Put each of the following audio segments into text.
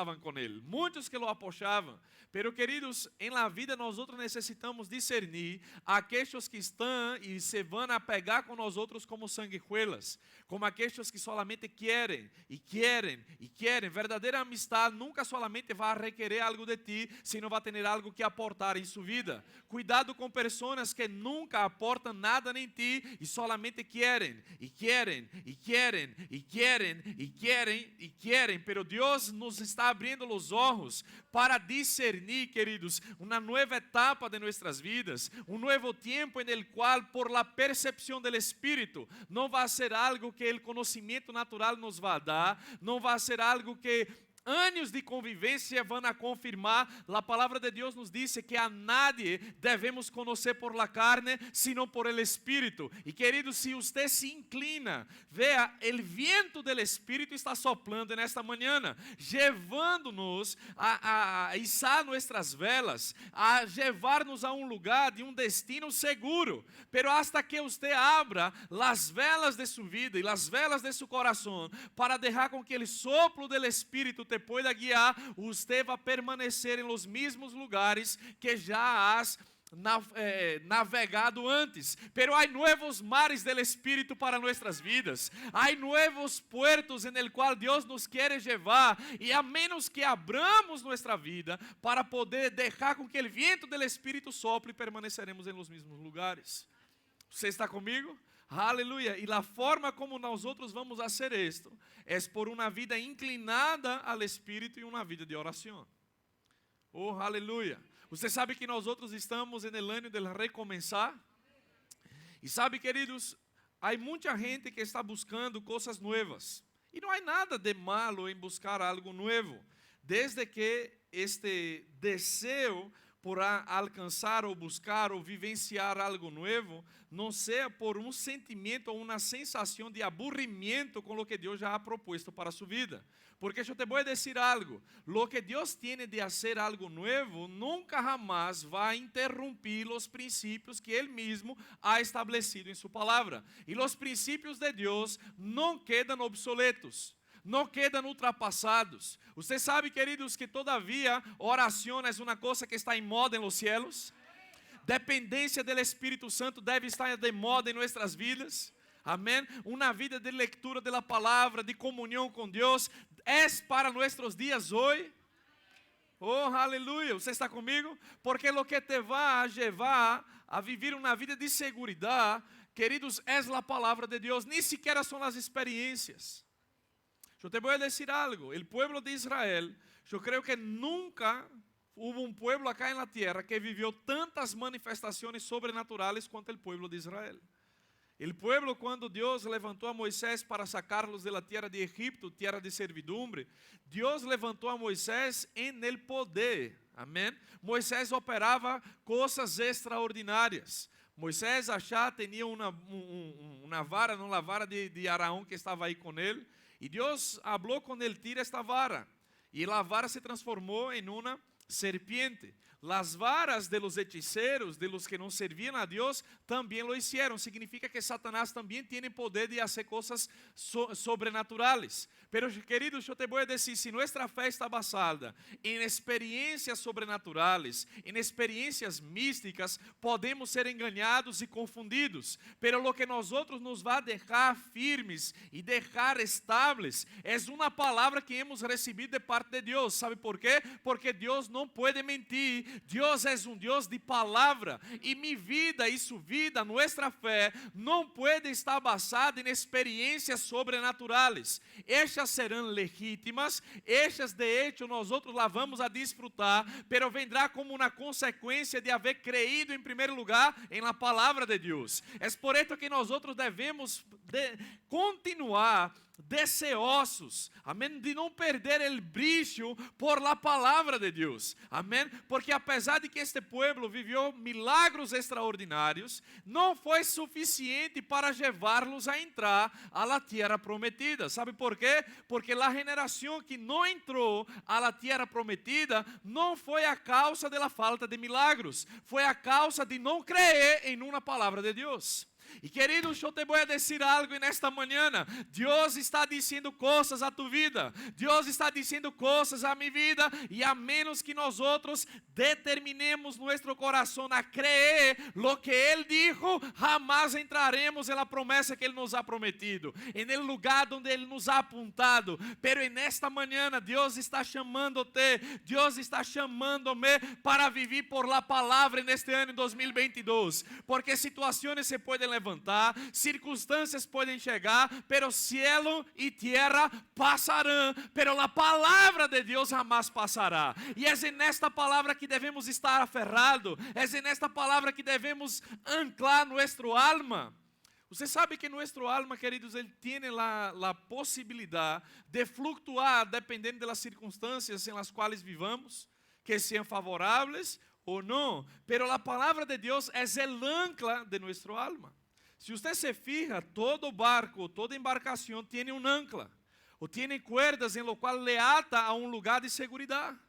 estavam com ele, muitos que o apoiavam. Pero, queridos, em la vida nós outros necessitamos discernir aqueles que estão e se vão a pegar com nós outros como sanguijuelas, como aqueles que solamente querem e querem e querem. Verdadeira amistade nunca solamente vai requerer algo de ti, sino vai ter algo que aportar em sua vida. Cuidado com pessoas que nunca aportam nada em ti e solamente querem e querem e querem e querem e querem e querem. Pero Deus nos está abrindo os olhos para discernir, queridos, uma nova etapa de nossas vidas, um novo tempo em el qual, por la percepção del Espírito, não vai ser algo que o conhecimento natural nos vai dar, não vai ser algo que anos de convivência vão a confirmar. A palavra de Deus nos diz que a nadie devemos conhecer por la carne, sino por el Espírito. E, querido, se você se inclina, vea, o viento del Espírito está soplando nesta manhã, levando-nos a izar nossas velas, a levar-nos a um lugar de um destino seguro. Pero hasta que você abra as velas de sua vida e as velas de seu coração para deixar com que o soplo del Espírito te pueda guiar, você vai permanecer em los mesmos lugares que já has navegado antes. Pero há novos mares del Espírito para nossas vidas, há novos puertos en el cual Deus nos quer levar, e a menos que abramos nossa vida para poder deixar com que o viento del Espírito sople, permaneceremos em los mesmos lugares. Você está comigo? Aleluia. E a forma como nós outros vamos fazer isto é por uma vida inclinada ao Espírito e uma vida de oração. Oh, aleluia. Você sabe que nós outros estamos no ano del recomeçar? E sabe, queridos, há muita gente que está buscando coisas novas. E não há nada de malo em buscar algo novo, desde que este desejo por alcançar ou buscar ou vivenciar algo novo não seja por um sentimento ou uma sensação de aburrimento com o que Deus já ha proposto para sua vida. Porque eu te vou dizer algo, lo que Deus tem de fazer algo novo nunca jamás vai interromper os princípios que Ele mesmo ha estabelecido em sua palavra. E os princípios de Deus não quedam obsoletos, não quedam ultrapassados. Você sabe, queridos, que todavia oração é uma coisa que está em moda nos céus? Dependência do Espírito Santo deve estar de moda em nossas vidas. Amém? Uma vida de leitura da palavra, de comunhão com Deus, é para nossos dias hoje. Oh, aleluia. Você está comigo? Porque o que te vai levar a viver uma vida de segurança, queridos, é a palavra de Deus, nem sequer são as experiências. Eu te vou dizer algo, o povo de Israel, eu creio que nunca houve um povo acá na terra que viveu tantas manifestações sobrenaturais quanto o povo de Israel. O povo, quando Deus levantou a Moisés para sacarlos de la tierra de Egipto, tierra de servidumbre, Deus levantou a Moisés en el poder. Amém? Moisés operava coisas extraordinárias. Moisés achava, tinha uma vara, não a vara de Araão que estava aí com ele, e Deus falou com ele, tira esta vara. E a vara se transformou em uma serpiente. Las varas de los hechiceros, de los que não serviam a Deus, também lo hicieron. Significa que Satanás também tem poder de fazer coisas sobrenaturais. Pero, queridos, eu te vou dizer, se nossa fé está basada em experiências sobrenaturais, em experiências místicas, podemos ser enganados e confundidos. Pero lo que nós outros nos vai deixar firmes e deixar estables é uma palavra que hemos recebido de parte de Deus. Sabe por quê? Porque Deus não pode mentir. Deus é um Deus de palavra, e minha vida e sua vida, nossa fé, não pode estar basada em experiências sobrenaturais. Estas serão legítimas, estas de hecho nós outros lá vamos a desfrutar, pero vendrá como uma consequência de haver creído em primeiro lugar em la palavra de Deus. É por isso que nós outros devemos continuar deseosos, amém, de não perder o brilho por la palavra de Deus, amém, porque apesar de que este pueblo viveu milagros extraordinários, não foi suficiente para levá-los a entrar a la tierra prometida. Sabe por quê? Porque a geração que não entrou a la tierra prometida não foi a causa da falta de milagros, foi a causa de não crer em uma palavra de Deus. E queridos, eu te vou dizer algo nesta manhã. Deus está dizendo coisas a tu vida. Deus está dizendo coisas a minha vida. E a menos que nós outros determinemos nosso coração a crer lo que Ele dijo, jamais entraremos na promessa que Ele nos ha prometido, no lugar onde Ele nos ha apontado. Pero nesta manhã, Deus está chamando-te, Deus está chamando-me para viver por la palavra neste ano 2022. Porque situações se podem levantar, circunstâncias podem chegar, pero cielo e terra passarão, pero a palavra de Deus jamais passará. E é nesta palavra que devemos estar aferrados, é nesta palavra que devemos anclar nosso alma. Você sabe que nosso alma, queridos, ele tem a possibilidade de fluctuar dependendo das circunstâncias em las quais vivamos, que sejam favoráveis ou não, pero a palavra de Deus é o ancla de nosso alma. Se você se fija, todo barco, toda embarcação tem um ancla, ou tem cuerdas em lo qual le ata a um lugar de segurança.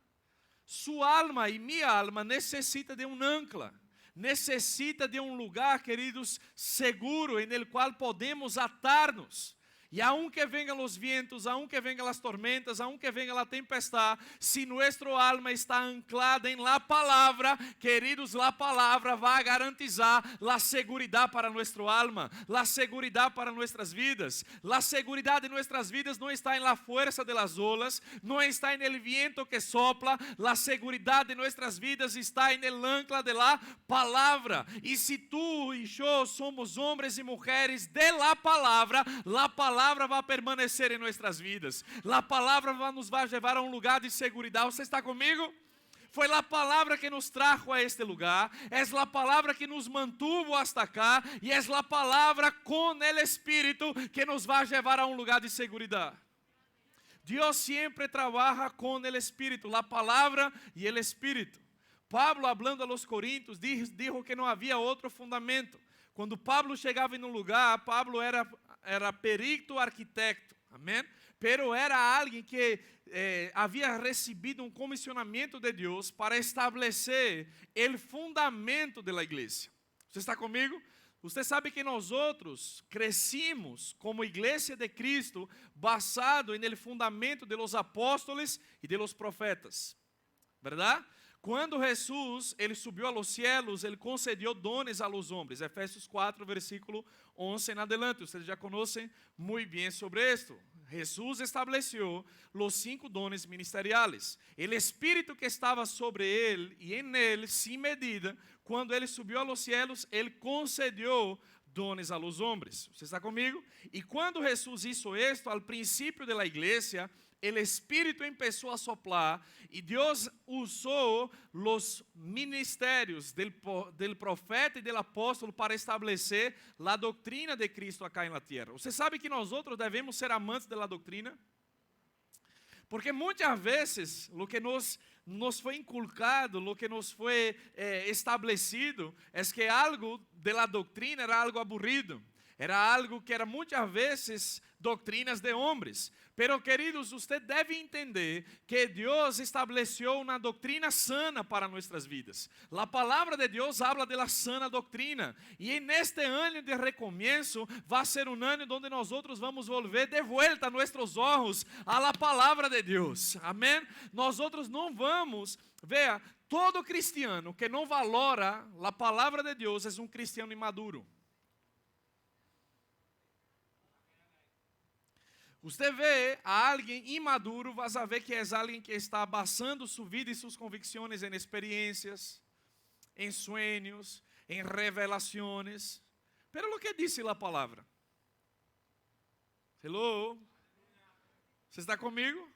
Sua alma e minha alma necessita de um ancla, necessita de um lugar, queridos, seguro, em el qual podemos atar-nos. E aunque venham os vientos, aunque venham as tormentas, aunque venha a tempestade, se nossa alma está anclada em la palavra, queridos, la palavra vai garantizar la seguridade para nossa alma, la seguridade para nossas vidas. La seguridade de nossas vidas não está em la fuerza de las olas, não está en el viento que sopla, la seguridade de nossas vidas está en el ancla de la palavra. E se tu e eu somos homens e mulheres de la palavra vai permanecer em nossas vidas. A palavra nos vai levar a um lugar de segurança. Você está comigo? Foi a palavra que nos trajo a este lugar, é a palavra que nos mantuvo hasta cá, e é a palavra com o Espírito que nos vai levar a um lugar de segurança. Deus sempre trabalha com o Espírito, a palavra e o Espírito. Pablo, hablando a los Coríntios, dijo que não havia outro fundamento. Quando Pablo chegava em um lugar, Pablo era perito arquitecto, amém? Pero era alguém que havia recebido um comissionamento de Deus para estabelecer o fundamento da igreja. Você está comigo? Você sabe que nós outros crescimos como igreja de Cristo basado no fundamento de los apóstolos e de los profetas, verdade? Quando Jesus, ele subiu a los cielos, ele concedeu dones a los homens. Efésios 4, versículo 11 en adelante. Vocês já conhecem muito bem sobre esto. Jesus estabeleceu os 5 dones ministeriales. O Espírito que estava sobre ele e em ele, sem medida, quando ele subiu a los cielos, ele concedeu dones a los homens. Você está comigo? E quando Jesus hizo esto, al princípio de la igreja, el Espíritu empezó a soplar y Dios usó los ministerios del profeta y del apóstolo para establecer la doctrina de Cristo acá en la tierra. ¿Usted sabe que nosotros debemos ser amantes de la doctrina? Porque muitas vezes lo que nos foi inculcado, lo que nos foi estabelecido, é que algo de la doctrina era algo aburrido. Era algo que era muitas vezes doutrinas de homens. Pero, queridos, você deve entender que Deus estabeleceu uma doutrina sana para nossas vidas. A palavra de Deus habla de la sana doutrina. E neste ano de recomeço, vai ser um ano onde nós outros vamos volver de volta nossos olhos a la palavra de Deus. Amém? Nós outros não vamos, veja, todo cristiano que não valora a palavra de Deus é um cristiano imaduro. Você vê a alguém imaduro, vai saber que é alguém que está basando sua vida e suas convicções em experiências, em sonhos, em revelações. Pero lo que dice a palavra? Hello? Você está comigo?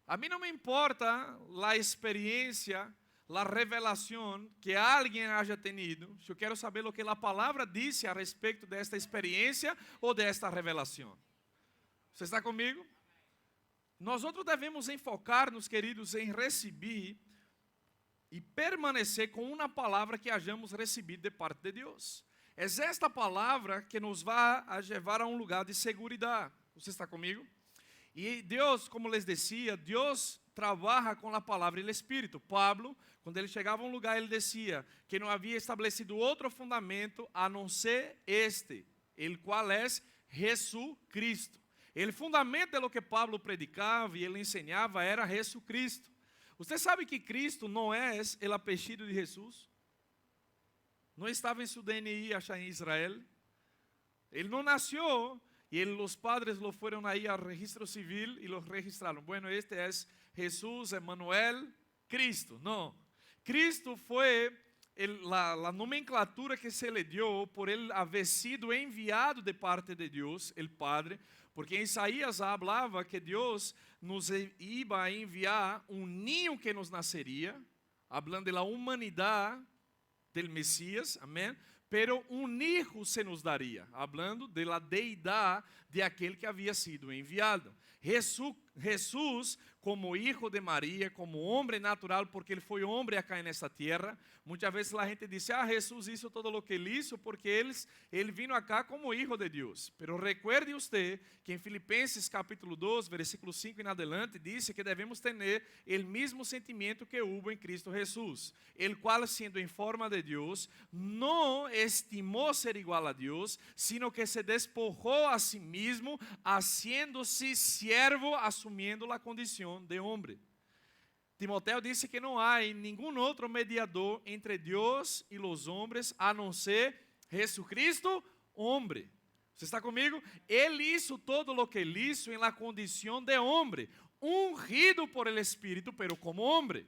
A mim não me importa a experiência, a revelação que alguém haja tenido. Eu quero saber o que a palavra diz a respeito desta experiência ou desta revelação. Você está comigo? Nós outros devemos enfocar-nos, queridos, em receber e permanecer com uma palavra que hajamos recebido de parte de Deus. É esta palavra que nos vai levar a um lugar de segurança. Você está comigo? E Deus, como les decía, Deus trabaja com a palavra e o Espírito. Pablo, quando ele chegava a um lugar, ele dizia que não havia estabelecido outro fundamento a não ser este, el qual é Jesucristo. O fundamento de lo que Pablo predicava e ele ensinava era Jesucristo. Você sabe que Cristo não é o apellido de Jesus? Não estava em seu DNI allá em Israel. Ele não nasceu e os padres lo fueron ahí al registro civil y lo registraron. Bueno, este es Jesús, Emmanuel, Cristo. No, Cristo fue la nomenclatura que se le dio por él haber sido enviado de parte de Dios, el Padre, porque en Isaías hablaba que Dios nos iba a enviar un niño que nos nacería, hablando de la humanidad del Mesías, amén. Pero um hijo se nos daria, hablando de la deidade de aquele que havia sido enviado. Jesus, como hijo de Maria, como homem natural, porque ele foi homem acá nessa terra. Muitas vezes a gente diz, Jesus hizo todo lo que ele hizo porque ele vino acá como hijo de Deus. Pero recuerde usted que em Filipenses capítulo 2, versículo 5 em adelante, diz que devemos ter o mesmo sentimento que houve em Cristo Jesus, el qual, sendo em forma de Deus, não estimou ser igual a Deus, sino que se despojou a si mesmo, haciendo-se siervo, assumindo a condição de homem. Timoteo disse que não há nenhum outro mediador entre Deus e os homens, a não ser Jesucristo, homem. Você está comigo? Ele hizo todo lo que ele hizo en la condição de homem, ungido por el Espírito, pero como homem.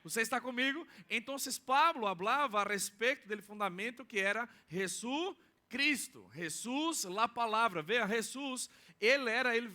Você está comigo? Então, Pablo falava a respeito do fundamento que era Jesucristo. Jesus, a palavra. Veja, Jesus, ele era o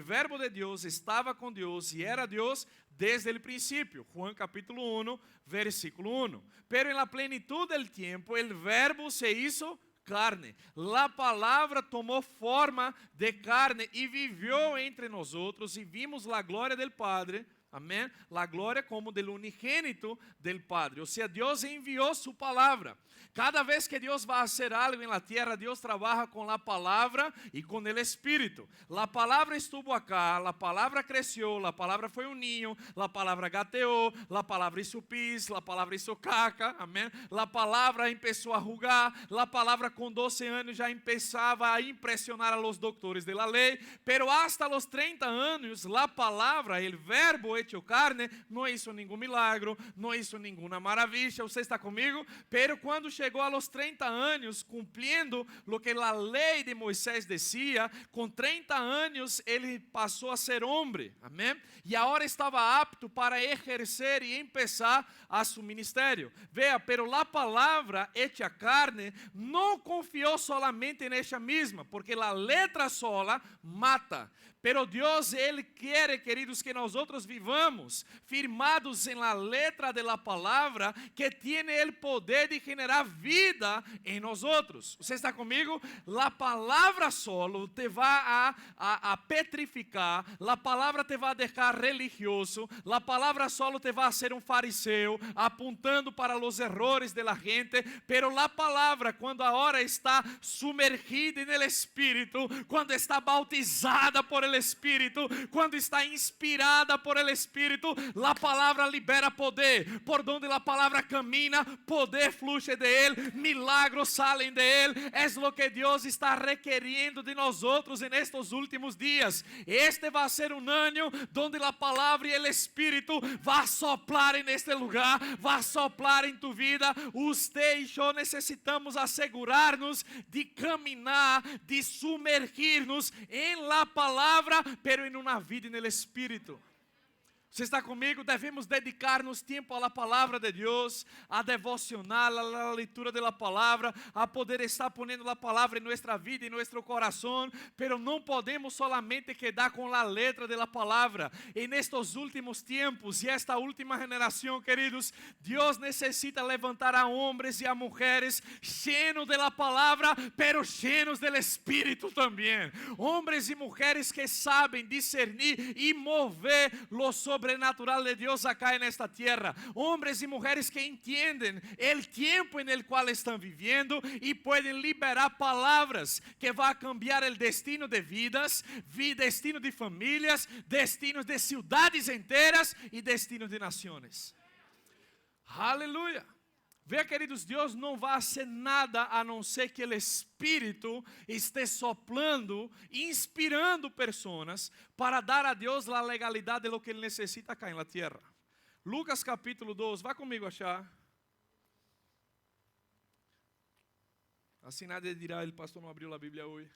verbo de Deus, estava com Deus e era Deus desde o princípio. Juan capítulo 1, versículo 1. Pero en la plenitud del tiempo, el verbo se hizo carne. La palavra tomou forma de carne e viveu entre nós outros e vimos a glória del Padre. Amém? La glória como del unigênito del Padre. Ou seja, Deus enviou sua palavra. Cada vez que Deus vai fazer algo na terra, Deus trabalha com a palavra e com o Espírito. A palavra estuvo acá, a palavra cresceu, a palavra foi um ninho, a palavra gateou, a palavra hizo pis, a palavra hizo caca, amém? A palavra começou a jugar, a palavra com 12 anos já começava a impressionar a los doctores de la lei, pero hasta los 30 anos, a palavra, o verbo hecho carne, não hizo nenhum milagro, não hizo nenhuma maravilha. Você está comigo? Pero quando chegou a los 30 anos, cumprindo lo que a lei de Moisés decía, com 30 anos ele passou a ser homem, amém? E agora estava apto para exercer e empezar a su ministério. Veja, pero a palavra hecha carne não confiou solamente nela mesma, porque a letra sola mata. Pero Deus, Ele quer, queridos, que nós outros vivamos firmados em la letra de la palavra que tiene el poder de generar vida em nós outros. Você está comigo? La palavra solo te vai a petrificar, la palavra te vai a deixar religioso, la palavra solo te vai a ser um fariseu, apontando para os errores de la gente, pero la palavra, quando a hora está sumergida en el Espírito, quando está bautizada por el Espírito, quando está inspirada por el Espírito, a palavra libera poder. Por donde a palavra camina, poder flui de ele, milagros salen de ele. É lo que Deus está requeriendo de nós outros en estos últimos dias. Este vai ser um ano donde a palavra e o Espírito vai soplar en este lugar, vai soplar em tu vida. Usted e eu necessitamos assegurar-nos de caminhar, de sumergir-nos em la palavra, pero em uma vida no Espírito. Você está comigo? Devemos dedicar-nos tempo à palavra de Deus, a devocional, a leitura da palavra, a poder estar ponendo a palavra em nossa vida, em nosso coração, pero não podemos solamente quedar com a letra da palavra. En estos últimos tempos e esta última geração, queridos, Deus necessita levantar a homens e a mulheres llenos de la palavra, pero llenos del Espírito também. Homens e mulheres que sabem discernir e mover lo sobrenatural sobrenatural de Dios acá en esta tierra. Hombres y mujeres que entienden el tiempo en el cual están viviendo y pueden liberar palabras que van a cambiar el destino de vidas, destino de familias, destinos de ciudades enteras y destinos de naciones. Aleluia. Veja, queridos, Deus não vai fazer nada a não ser que o Espírito esteja soplando, inspirando pessoas para dar a Deus a legalidade de lo que Ele necessita cá na terra. Lucas capítulo 2, vá comigo achar. Assim nadie dirá, o pastor não abriu a Bíblia hoje.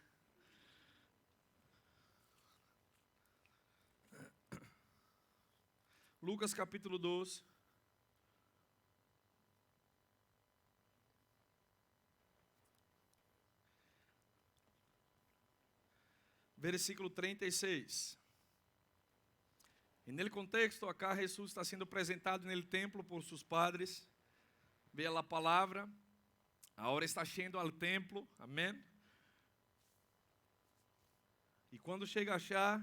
Lucas capítulo 2. Versículo 36. En el contexto, acá Jesús está siendo presentado en el templo por sus padres. Vea la palabra. Ahora está yendo al templo. Amén. Y cuando llega allá,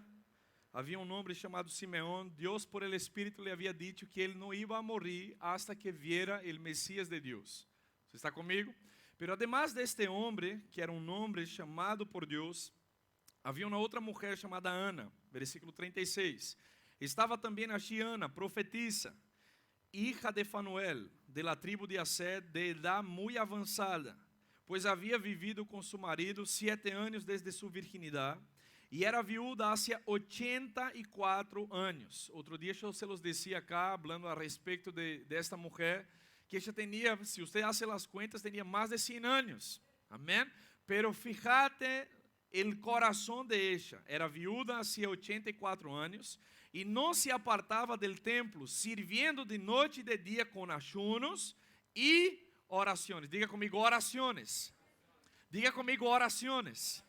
havia um homem chamado Simeón. Dios por el Espíritu le había dicho que él no iba a morir hasta que viera el Mesías de Dios. ¿Você está comigo? Pero además de este hombre, que era um homem chamado por Dios, havia uma outra mulher chamada Ana, versículo 36. Estava também allí Ana, profetisa, hija de Fanuel, de la tribu de Aser, de edad muy avançada, pois havia vivido com seu marido 7 anos desde sua virginidade, e era viúva há 84 anos. Outro dia eu se los decía acá, hablando a respeito de esta mulher, que ella tinha, se você hace as contas, tinha mais de 100 anos. Amém? Pero fíjate, el corazón de ella, era viuda hacía 84 años y no se apartaba del templo, sirviendo de noche y de día con ayunos y oraciones. Diga conmigo, oraciones. Diga conmigo, oraciones.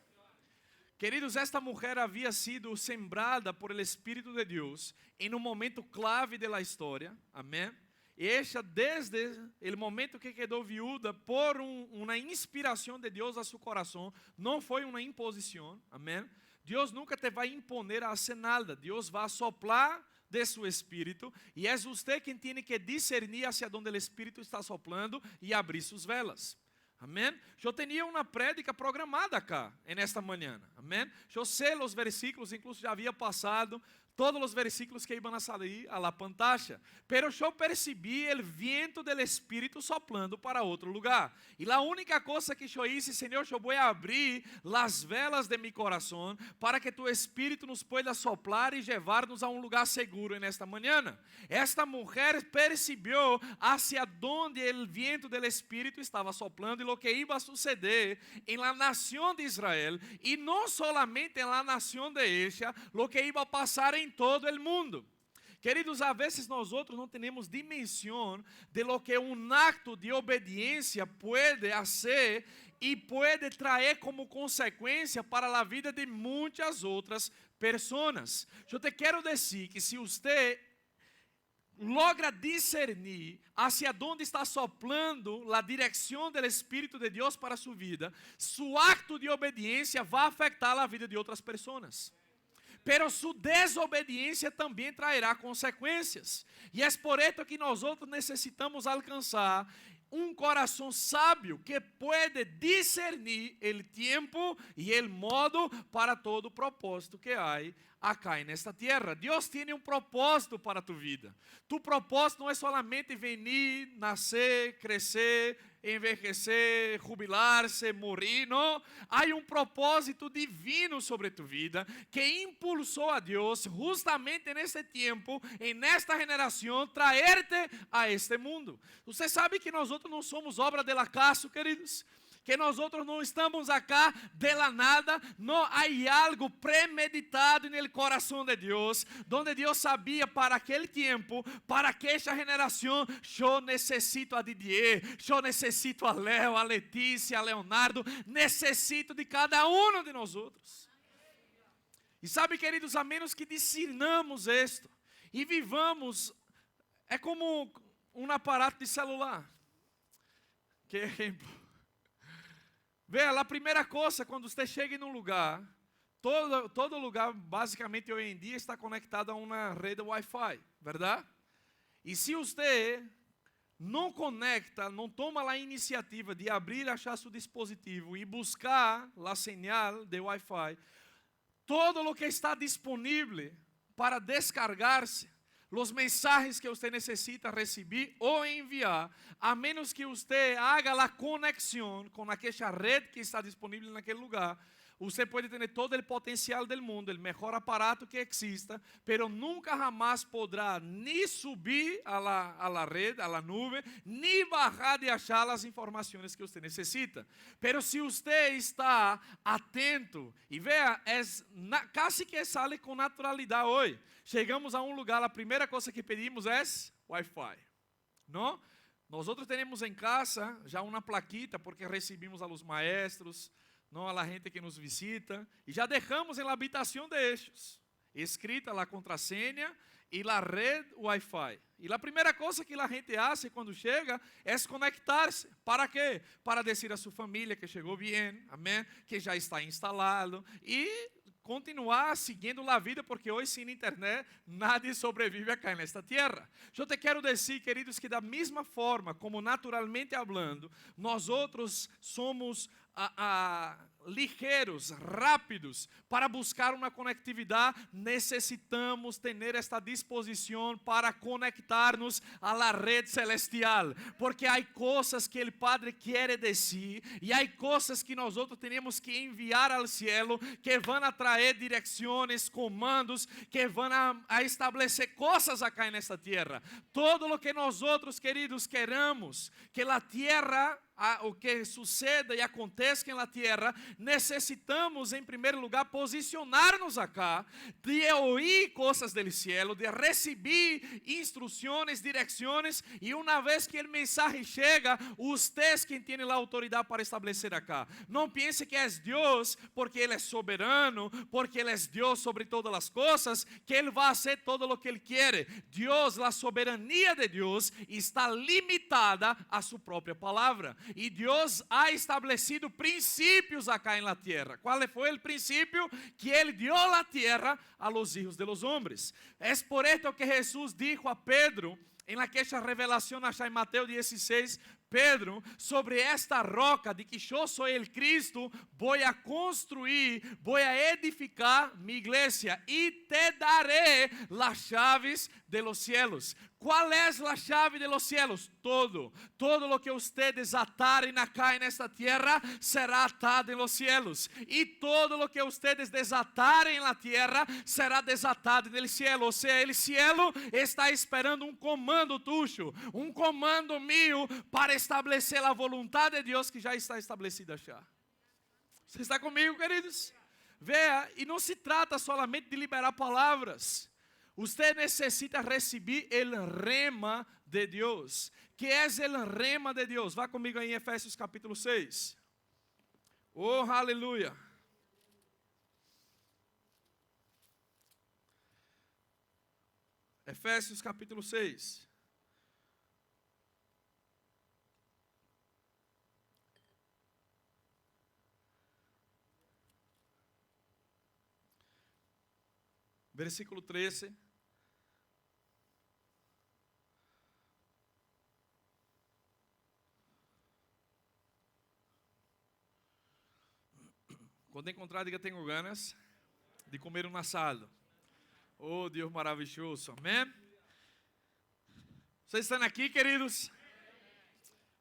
Queridos, esta mujer había sido sembrada por el Espíritu de Dios en un momento clave de la historia. Amén. Ella, desde o momento que quedou viúva, por uma inspiração de Deus a seu coração, não foi uma imposição, amém? Deus nunca te vai imponer a fazer nada, Deus vai soplar de seu Espírito, e é você quem tem que discernir hacia onde o Espírito está soplando e abrir suas velas. Amém? Eu tinha uma prédica programada cá, nesta manhã, amém? Eu sei os versículos, incluso já havia passado todos os versículos que iam a sair a la pantalla, pero eu percebi o viento del Espírito soplando para outro lugar, e a única coisa que eu disse, Senhor, eu vou abrir as velas de mi coração, para que tu Espírito nos pueda soplar e levar-nos a um lugar seguro nesta manhã. Esta mulher percebeu hacia onde o viento del Espírito estava soplando, e o que iba a suceder em la nação de Israel, e não solamente em la nação de ella, o que iba a passar em todo o mundo. Queridos, a vezes nós outros não temos dimensão de lo que um acto de obediência pode fazer e pode trazer como consequência para a vida de muitas outras pessoas. Eu te quero dizer que se você logra discernir hacia onde está soplando a direção do Espírito de Deus para sua vida, seu acto de obediência vai afetar a vida de outras pessoas. Pero sua desobediência também trairá consequências. E é por isso que nós outros necessitamos alcançar um coração sábio que pode discernir o tempo e o modo para todo o propósito que há acá nesta terra. Deus tem um propósito para tu vida. Tu propósito não é solamente venir, nascer, crescer, envelhecer, jubilar-se, morrer, não. Há um propósito divino sobre tu vida que impulsou a Deus justamente nesse tempo, nesta geração, traerte a este mundo. Você sabe que nós outros não somos obra del acaso, queridos? Que nós outros não estamos acá de la nada, não há algo premeditado no coração de Deus, donde Deus sabia para aquele tempo, para aquela geração, eu necessito a Didier, eu necessito a Léo, a Letícia, a Leonardo, necessito de cada um de nós outros. E sabe, queridos, a menos que discernamos isto e vivamos, é como um aparato de celular. Que exemplo? Veja, a primeira coisa, quando você chega em um lugar, todo lugar, basicamente, hoje em dia, está conectado a uma rede Wi-Fi, verdade? E se você não conecta, não toma a iniciativa de abrir, achar seu dispositivo e buscar a señal de Wi-Fi, todo o que está disponível para descargar-se, os mensagens que você necessita receber ou enviar, a menos que você haga a conexão com aquela rede que está disponível naquele lugar, você pode ter todo o potencial do mundo, o melhor aparato que exista, pero nunca jamás podrá nem subir a la rede, a la nube, nem bajar de achar as informações que você necessita. Pero se você está atento, e veja, quase que sale com naturalidade hoje. Chegamos a um lugar, a primeira coisa que pedimos é Wi-Fi, não? Nós temos em casa já uma plaquita, porque recebimos a los maestros, não a la gente que nos visita, e já deixamos em la habitação de ellos, escrita a contrasenha e a rede Wi-Fi. E a primeira coisa que a gente faz quando chega é conectar-se. ¿Para quê? Para dizer a sua família que chegou bem, amém? Que já está instalado e continuar seguindo a vida, porque hoje sem internet nadie sobrevive acá nesta terra. Eu te quero dizer, queridos, que da mesma forma como naturalmente hablando, nós outros somos ligeiros, rápidos para buscar uma conectividade, necessitamos ter esta disposição para conectar-nos à la rede celestial, porque há coisas que o Padre quer dizer e há coisas que nós outros temos que enviar ao cielo, que vão trazer direções, comandos, que vão a estabelecer coisas acá nesta terra. Todo o que nós outros, queridos, queremos que a terra, o que suceda e aconteça na terra, necessitamos em primeiro lugar posicionar-nos acá, de ouvir coisas do cielo, de receber instruções, direções, e uma vez que o mensagem chega, vocês quem tem a autoridade para estabelecer acá. Não pense que é Deus, porque Ele é soberano, porque Ele é Deus sobre todas as coisas, que Ele vai fazer todo o que Ele quer. Deus, a soberania de Deus está limitada a sua própria palavra. E Deus ha estabelecido princípios acá na terra. Qual foi o princípio? Que Ele deu a terra a los hijos de los hombres. É por esto que Jesus dijo a Pedro, em aquela revelação achada em Mateus 16, Pedro, sobre esta roca de que eu sou o Cristo, vou a construir, vou a edificar minha igreja e te daré las chaves de los cielos. Qual é a chave de los cielos? Todo lo que ustedes atarem acá nesta terra será atado en los cielos, e todo lo que ustedes desatarem en la terra será desatado en el cielo. Ou seja, el cielo está esperando um comando tuyo, um comando mío para estabelecer a vontade de Deus que já está estabelecida já. Você está comigo, queridos? Veja, e não se trata solamente de liberar palavras. Você necessita receber o rema de Deus. Que é o rema de Deus? Vá comigo aí em Efésios capítulo 6. Oh, aleluia. Efésios capítulo 6. Versículo 13. Quando encontrar, diga: tenho ganas de comer um assado. Oh, Deus maravilhoso, amém? Vocês estão aqui, queridos?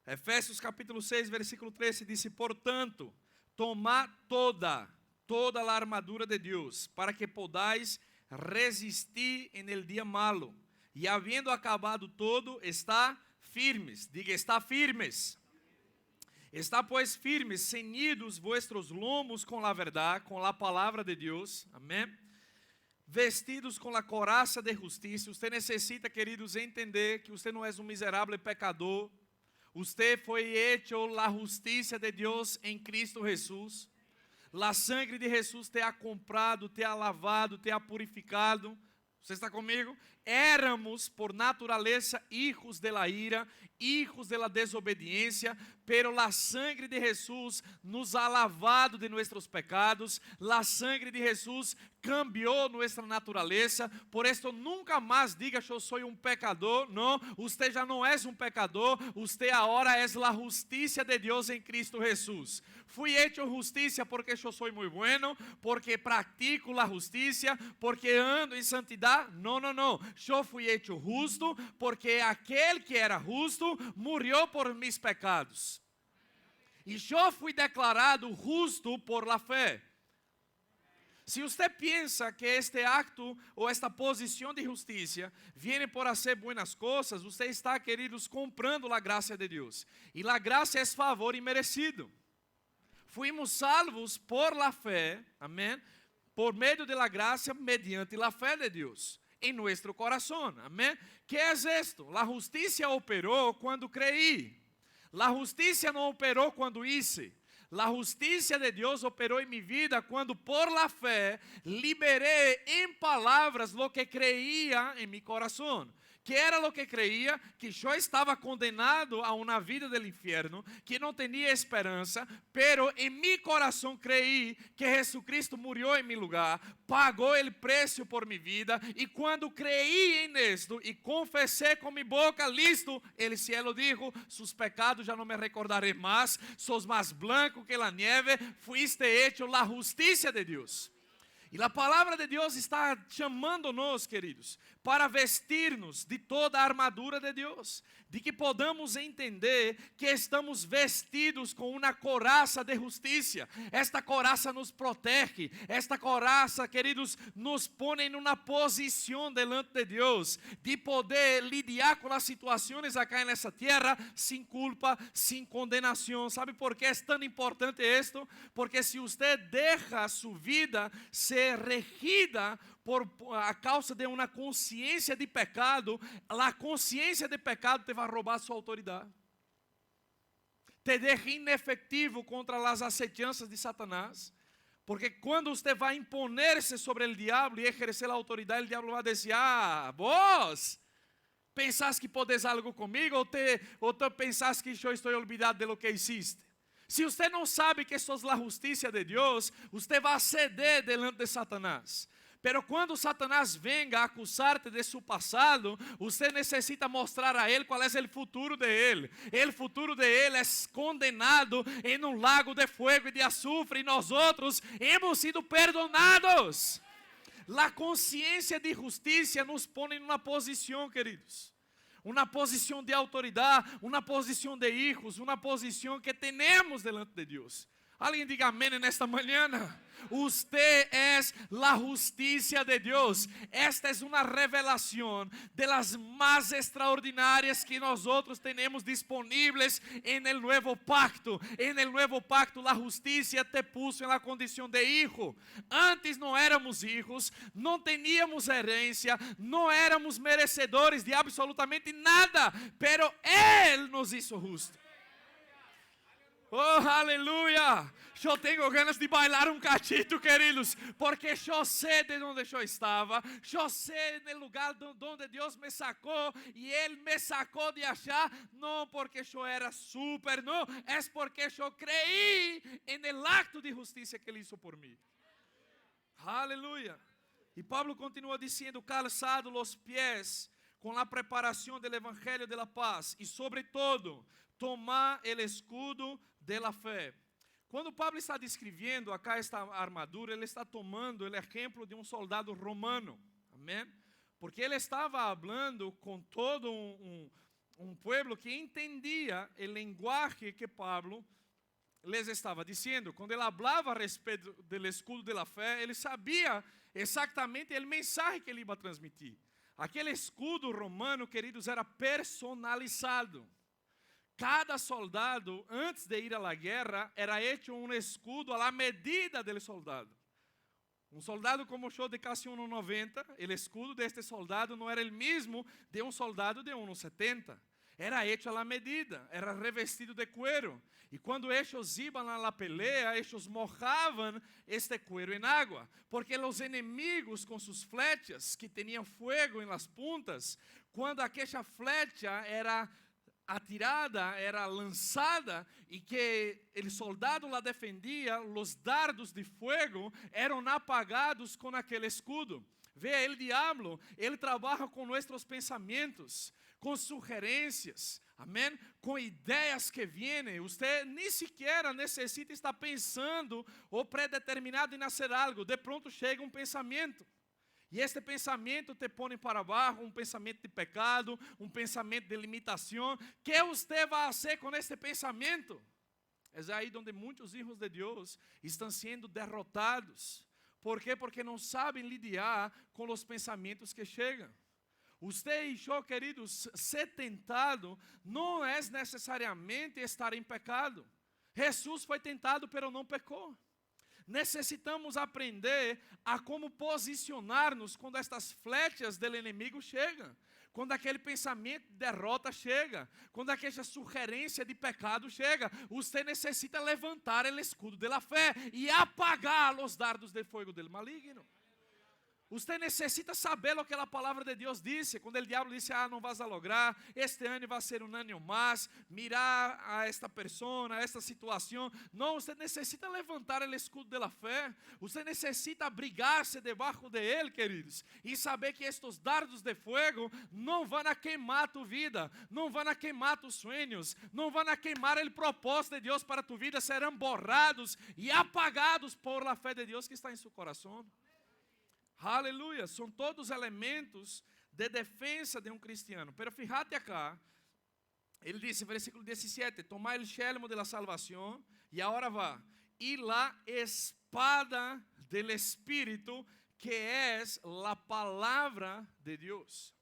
Efésios capítulo 6, versículo 13, diz: portanto, tomad toda a armadura de Deus, para que podais resistir en el dia malo, e havendo acabado todo, está firmes. Diga: está firmes. Está, pois, firmes, ceñidos vuestros lomos com a verdade, com a palavra de Deus, amém? Vestidos com a coraça de justiça. Você necessita, queridos, entender que você não é um miserável pecador. Você foi hecho a justiça de Deus em Cristo Jesus. A sangre de Jesus te ha comprado, te ha lavado, te ha purificado. Você está comigo? éramos por naturaleza hijos de la ira, hijos de la desobediencia, pero la sangre de Jesús nos ha lavado de nuestros pecados, la sangre de Jesús cambió nuestra naturaleza. Por esto nunca más diga yo soy un pecador. No, usted ya no es un pecador, usted ahora es la justicia de Dios en Cristo Jesús. Fui hecho justicia porque yo soy muy bueno, porque practico la justicia, porque ando en santidad. No, no, no. Yo fui hecho justo porque aquel que era justo murió por mis pecados. E eu fui declarado justo por la fé. Se você pensa que este acto ou esta posição de justiça viene por hacer buenas coisas, você está, queridos, comprando a graça de Deus. E a graça é favor imerecido. Fuimos salvos por la fé, amém? Por meio de la graça, mediante la fé de Deus em nosso coração, amém? Que é esto? La justiça operou quando creí. La justicia no operó cuando hice. La justicia de Dios operó en mi vida cuando por la fe liberé en palabras lo que creía en mi corazón. Que era lo que creía, que yo estaba condenado a una vida del infierno, que no tenía esperanza, pero en mi corazón creí que Jesucristo murió en mi lugar, pagó el precio por mi vida, y cuando creí en esto y confesé con mi boca, listo, el cielo dijo, sus pecados ya no me recordaré más, sos más blanco que la nieve, fuiste hecho la justicia de Dios. E a palavra de Deus está chamando-nos, queridos, para vestir-nos de toda a armadura de Deus, de que podamos entender que estamos vestidos com uma coraça de justiça. Esta coraça nos protege, esta coraça, queridos, nos põe em uma posição delante de Deus, de poder lidiar com as situações acá nessa terra, sem culpa, sem condenação. ¿Sabe por que é tão importante isto? Porque se você deixa sua vida ser regida por a causa de uma consciência de pecado, a consciência de pecado te vai roubar sua autoridade. Te deixa inefetivo contra as acechanças de Satanás. Porque quando você vai imponer-se sobre o diabo e exercer a autoridade, o diabo vai dizer, vos pensás que podes algo comigo, ou te pensás que eu estou olvidado de lo que hiciste. Se você não sabe que sos a justiça de Deus, você vai ceder delante de Satanás. Pero quando Satanás venga a acusar-te de seu passado, você necessita mostrar a ele qual é o futuro de ele. O futuro de ele é condenado em um lago de fogo e de azufre, e nós outros hemos sido perdonados. A consciência de justiça nos põe em uma posição, queridos. Uma posição de autoridade, uma posição de hijos, uma posição que temos delante de Deus. Alguém diga amém nesta manhã. Usted es la justicia de Dios. Esta es una revelación de las más extraordinarias que nosotros tenemos disponibles en el nuevo pacto. En el nuevo pacto la justicia te puso en la condición de hijo. Antes no éramos hijos, no teníamos herencia, no éramos merecedores de absolutamente nada, pero Él nos hizo justos. Oh, aleluia! Eu tenho ganas de bailar um cachito, queridos, porque eu sei de onde eu estava, eu sei do lugar de onde Deus me sacou, e Ele me sacou de achar, não porque eu era super, não, é porque eu creí no acto de justiça que Ele hizo por mim. Aleluia! E Pablo continua dizendo, calçado os pés com a preparação do evangelho de la paz, e sobre todo, tomar o escudo de la fé. Quando Pablo está descrevendo acá esta armadura, ele está tomando o exemplo de um soldado romano, amém? Porque ele estava falando com todo um pueblo que entendia o linguagem que Pablo les estava dizendo. Quando ele falava a respeito do escudo de la fé, ele sabia exatamente o mensagem que ele ia transmitir. Aquele escudo romano, queridos, era personalizado. Cada soldado, antes de ir à guerra, era hecho um escudo à medida do soldado. Um soldado como eu de casi 1,90, o escudo deste soldado não era o mesmo de um soldado de 1,70. Era hecho a la medida, era revestido de cuero. Y cuando ellos iban a la pelea, ellos mojaban este cuero en agua. Porque los enemigos con sus flechas, que tenían fuego en las puntas, cuando aquella flecha era atirada, era lançada, e que o soldado la defendia, os dardos de fuego eram apagados com aquele escudo. Vê, o diabo, ele trabalha com nossos pensamentos, com sugerências, amém? Com ideias que vêm. Você nem sequer necessita estar pensando ou predeterminado em fazer algo. De pronto chega um pensamento. E este pensamento te põe para baixo, um pensamento de pecado, um pensamento de limitação. O que você vai fazer com este pensamento? É aí onde muitos filhos de Deus estão sendo derrotados. ¿Por quê? Porque não sabem lidar com os pensamentos que chegam. Você e eu, queridos, ser tentado não é necessariamente estar em pecado. Jesus foi tentado, pero não pecou. Necessitamos aprender a como posicionar-nos quando estas flechas do inimigo chegam. Quando aquele pensamento de derrota chega, quando aquela sugerência de pecado chega, você necessita levantar o escudo da fé e apagar os dardos de fogo do maligno. Você necessita saber o que a palavra de Deus disse. Quando o diabo disse, não vas a lograr, este ano vai ser um ano mais, mirar a esta pessoa, a esta situação. Não, você necessita levantar o escudo da fé. Você necessita abrigar-se debaixo de ele, queridos, e saber que estes dardos de fogo não vão a queimar tu vida, não vão a queimar tus sonhos, não vão a queimar o propósito de Deus para tu vida, serão borrados e apagados por la fé de Deus que está em seu coração. Aleluia, são todos elementos de defesa de um cristiano. Pero fíjate acá, ele disse, versículo 17, tomai el yelmo de la salvación, e agora vá, e la espada del Espírito, que es la palabra de Deus.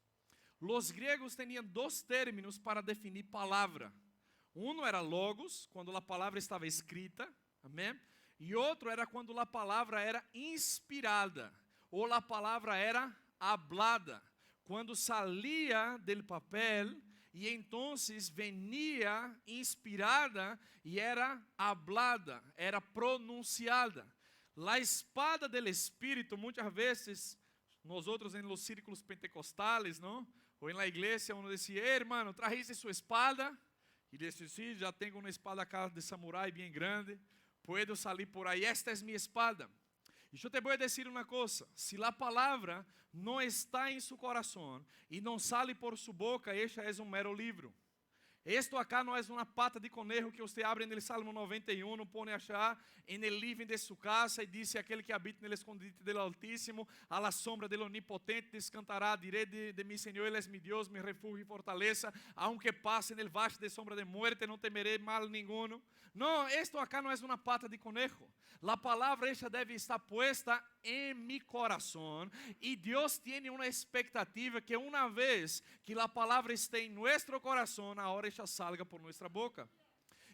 Los griegos tinham dois términos para definir palavra. Um era logos, quando a palavra estava escrita, amém? E outro era quando a palavra era inspirada. Ou a palavra era hablada, quando saía del papel e então venia inspirada e era hablada, era pronunciada. La espada del Espírito, muitas vezes, nós outros em los círculos pentecostales, não? Ou em la igreja, uno dizia, hermano, trajiste sua espada? E disse, sim, já tenho uma espada acá de samurai bem grande, puedo salir por aí, esta é minha espada. E eu te vou dizer uma coisa, se a palavra não está em seu coração e não sale por sua boca, esta é um mero livro. Esto acá não é uma pata de conejo que você abre no Salmo 91, põe a achar en el living de sua casa e diz, aquele que habita no escondite do Altíssimo, a la sombra del Onipotente descantará, diré de mi Senhor, Ele é mi Deus, mi refugio e fortaleza, aunque passe en el valle de sombra de muerte, não temeré mal ninguno. Não, esto acá não é uma pata de conejo. A palavra esta deve estar puesta em mi coração e Deus tem uma expectativa que uma vez que a palavra esteja em nosso coração, a hora esta salga por nossa boca.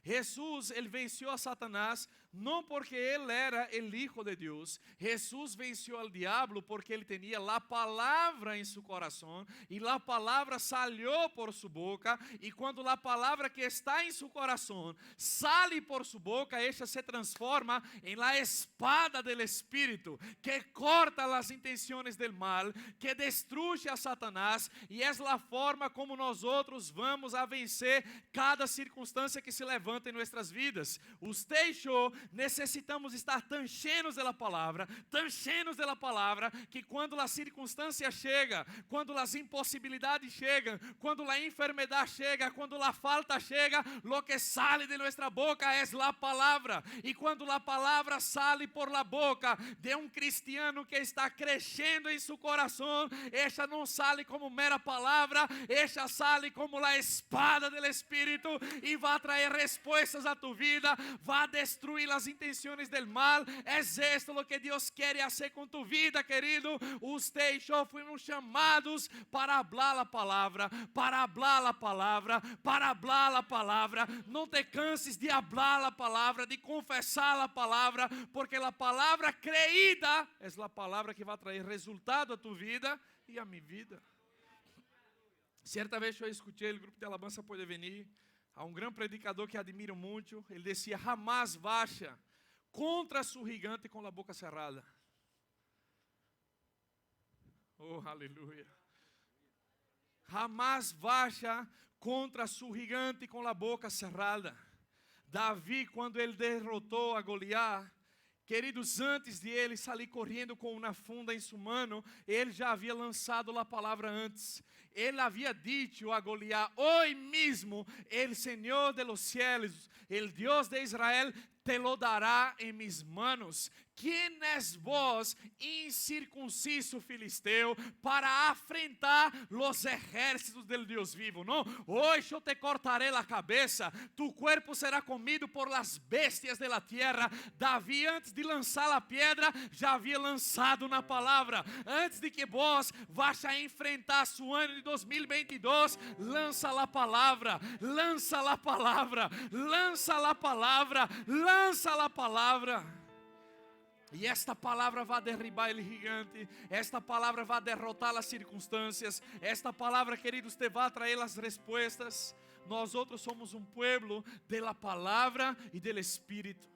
Jesus, ele venceu a Satanás não porque ele era o Hijo de Deus. Jesus venceu ao diabo porque ele tinha a palavra em seu coração e a palavra salió por sua boca. E quando a palavra que está em seu coração sale por sua boca, esta se transforma em la espada del Espírito que corta as intenções del mal, que destrui a Satanás e é a forma como nós outros vamos a vencer cada circunstância que se levanta em nossas vidas. Usted e eu necessitamos estar tão cheios da palavra, que quando a circunstância chega, quando as impossibilidades chegam, quando a enfermidade chega, quando a falta chega, lo que sale de nossa boca é a palavra. E quando a palavra sale por la boca de um cristiano que está crescendo em seu coração, esta não sale como mera palavra, esta sale como a espada do Espírito e vai trazer respostas a tu vida, vai destruir as intenções del mal. É esto lo que Deus quer fazer com tu vida, querido. Usted e eu fomos chamados para hablar a palavra, para hablar a palavra, para hablar a palavra. Não te canses de hablar a palavra, de confessar a palavra, porque a palavra creída é a palavra que vai trazer resultado a tu vida e a minha vida. Certa vez eu escutei, o grupo de alabança pode venir, há um grande predicador que admiro muito, ele dizia, jamás baixa contra su gigante com a boca cerrada. Oh, aleluia. Jamás baixa contra su gigante com a boca cerrada. Davi, quando ele derrotou a Goliat, queridos, antes de ele sair correndo com uma funda em sua mão, ele já havia lançado a palavra antes. Ele havia dito a Goliat, hoje mesmo, el Senhor de los cielos, el Dios de Israel, te lo dará en mis manos. ¿Quién es vos, incircunciso filisteo, para afrentar los ejércitos del Dios vivo? No, hoy yo te cortaré la cabeza, tu cuerpo será comido por las bestias de la tierra. Davi, antes de lançar a pedra, já havia lançado na palavra. Antes de que vos vás a enfrentar su ano de 2022, lança a palavra, lança a palavra, lança a palavra, lança a palavra. E esta palavra vai derribar ele gigante. Esta palavra vai derrotar as circunstâncias. Esta palavra, queridos, te vai trazer as respostas. Nós outros somos um povo da palavra e do Espírito.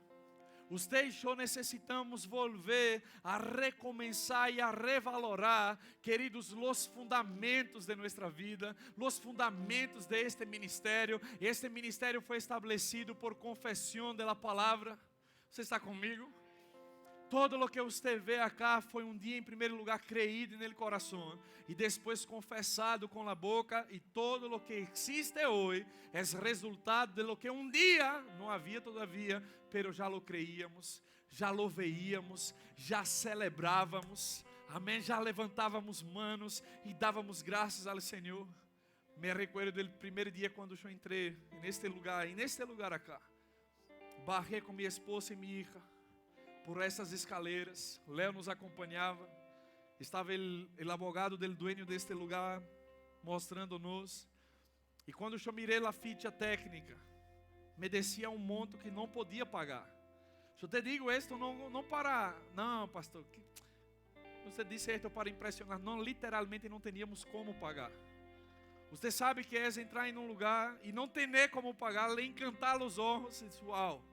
Você e eu necessitamos volver a recomeçar e a revalorar, queridos, os fundamentos de nossa vida, os fundamentos de este ministério. Este ministério foi estabelecido por confissão da palavra. Você está comigo? Todo o que você vê acá foi um dia, em primeiro lugar, creído nele coração e depois confessado com a boca, e todo o que existe hoje é resultado de lo que um dia não havia todavia, pero já lo creíamos, já lo veíamos, já celebrávamos, amém, já levantávamos manos e dávamos graças ao Senhor. Me recuerdo do primeiro dia quando eu entrei neste lugar acá, barré com minha esposa e minha hija por essas escaleras. Léo nos acompanhava, estava o advogado do dueño deste lugar mostrando-nos, e quando eu mirei a ficha técnica, me descia um monto que não podia pagar. Eu te digo isto não para, não pastor, você disse isto para impressionar, não, literalmente não teníamos como pagar. Você sabe que é entrar em um lugar e não ter como pagar, le encantar os olhos, e uau.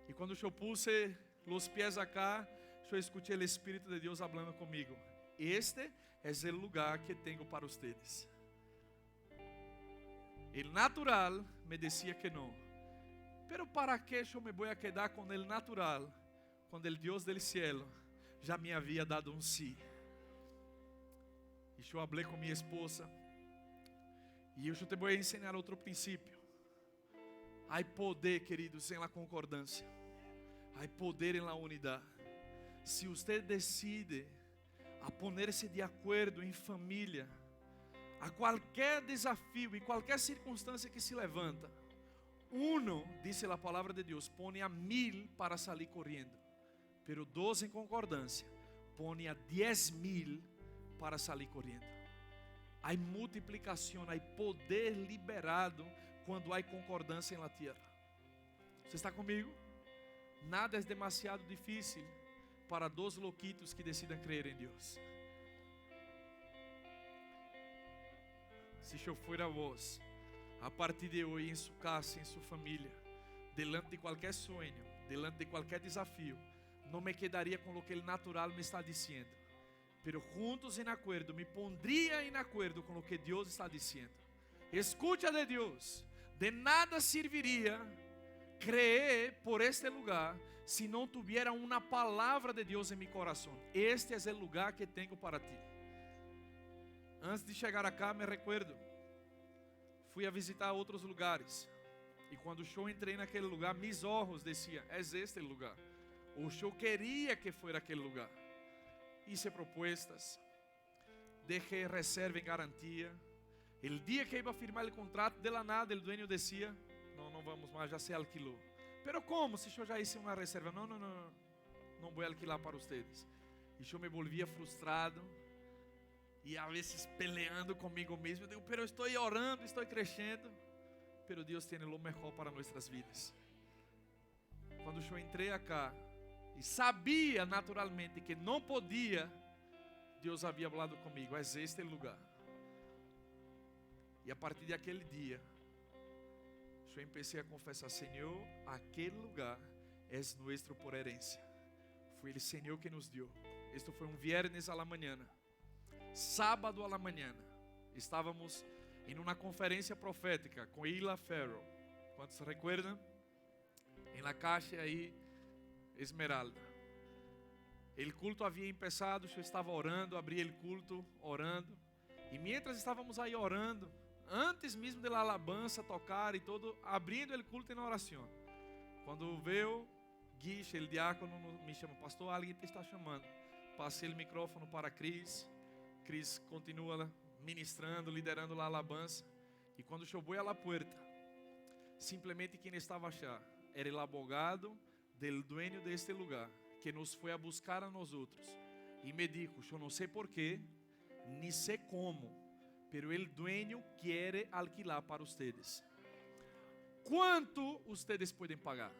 E quando eu puse os pés acá, eu escutei o Espírito de Deus falando comigo. Este é o lugar que tenho para vocês. O natural me dizia que não. Pero para que eu me vou a quedar com o natural, quando o Deus do cielo já me havia dado um sim? E eu falei com minha esposa, e eu te vou ensinar outro princípio. Há poder, queridos, em la concordância. Há poder em la unidade. Se você decide a poner-se de acordo em família, a qualquer desafio e qualquer circunstância que se levanta, uno, diz a palavra de Deus, põe a 1000 para sair correndo, pero 2 em concordância, põe a 10.000 para sair correndo. Há multiplicação, há poder liberado quando há concordância em la tierra. Você está comigo? Nada é demasiado difícil para 2 louquitos que decidam crer em Deus. Se eu for a vós, a partir de hoje, em sua casa, em sua família, delante de qualquer sonho, delante de qualquer desafio, não me quedaria com o que o natural me está dizendo, pero juntos em acordo, me pondria em acordo com o que Deus está dizendo. Escute de Deus, de nada serviria creer por este lugar se não tuviera uma palavra de Deus em meu coração. Este é o lugar que tenho para ti. Antes de chegar acá, me recuerdo, fui a visitar outros lugares, e quando eu entrei naquele lugar, meus olhos diziam, é este lugar, ou eu queria que fosse aquele lugar. Hice propuestas, deixei reserva em garantia. O dia que ia firmar o contrato, de la nada, o dueño dizia, não vamos mais, já se alquilou. Pero como, se eu já hice uma reserva? Não vou alquilar para vocês. E eu me volvia frustrado, e a vezes peleando comigo mesmo. Eu digo, pero estou orando, estou crescendo, pero Deus tem o melhor para nossas vidas. Quando eu entrei acá, e sabia naturalmente que não podia, Deus havia falado comigo, é este lugar. E a partir daquele dia, eu comecei a confessar: Senhor, aquele lugar é nuestro por herencia. Foi o Senhor que nos deu. Isto foi um viernes a la mañana. Sábado a la mañana, estávamos em uma conferência profética com Hila Farrell. ¿Cuántos recuerdan? En la calle aí, Esmeralda. O culto havia começado, eu estava orando, abri o culto, orando. E mientras estávamos aí orando, antes mesmo da alabança tocar e todo, abrindo o culto na oração, quando veio Guiche, o diácono, me chama: pastor, alguém te está chamando. Passei o microfone para Cris. Cris continua ministrando, liderando a alabança. E quando chegou à porta, simplesmente quem estava achar era o abogado del dueño de este lugar, que nos foi a buscar a nós outros. E me dijo: eu não sei porquê, nem sei como, pero el dueño quiere alquilar para ustedes. ¿Quanto ustedes podem pagar?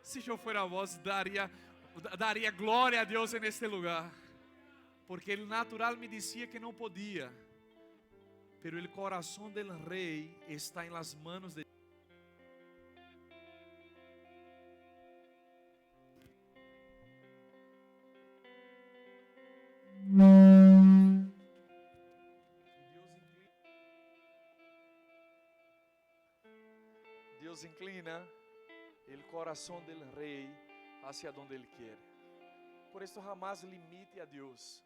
Se eu fuera vos, daria glória a Deus neste lugar, porque o natural me dizia que não podia, pero el corazón del rey está en las manos de Deus inclina el corazón del rey hacia donde Él quiere. Por esto jamás limite a Deus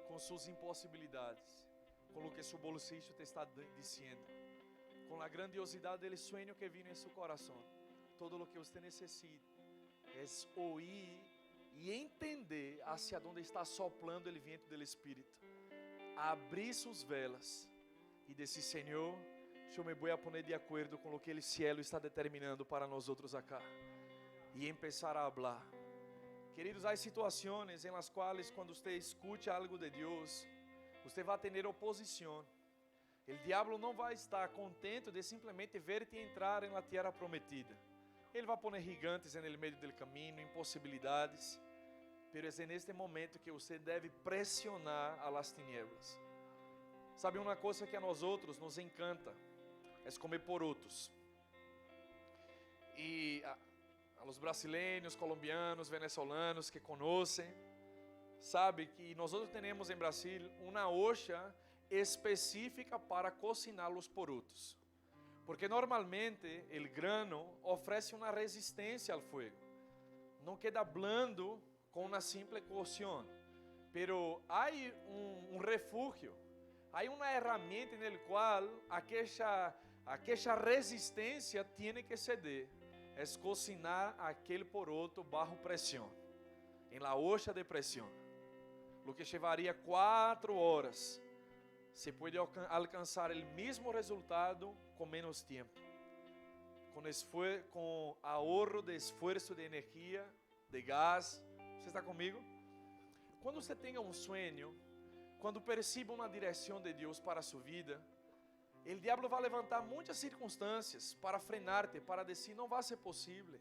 com suas impossibilidades, com o que seu bolsillo te está dizendo, com a grandiosidade del sueño que vino em seu coração. Todo o que você necessita é ouvir e entender hacia onde está soplando o vento do Espírito. Abrir suas velas e dizer: Senhor, eu me vou a poner de acordo com o que o cielo está determinando para nós outros acá. E começar a falar. Queridos, há situações em las quais, quando você escute algo de Deus, você vai ter oposição. O diabo não vai estar contente de simplesmente ver-te entrar na terra prometida. Ele vai pôr gigantes no meio do caminho, impossibilidades. Mas é neste momento que você deve pressionar a las tinieblas. Sabe uma coisa que a nós outros nos encanta? É comer porotos. E a los brasileiros, colombianos, venezolanos que conhecem, sabe que nós temos em Brasil uma olla específica para cocinar os porotos. Porque normalmente o grano oferece uma resistência ao fogo. Não queda blando com uma simples cocção. Pero há um refúgio, há uma ferramenta no qual aquela resistência tem que ceder. É cocinar aquele poroto bajo pressão, em la olla de pressão. O que levaria 4 horas, se pode alcançar o mesmo resultado com menos tempo, com ahorro de esforço de energia, de gás. Você está comigo? Quando você tenha um sonho, quando perceba uma direção de Deus para a sua vida, o diabo vai levantar muitas circunstâncias para frenar-te, para dizer: não vai ser possível,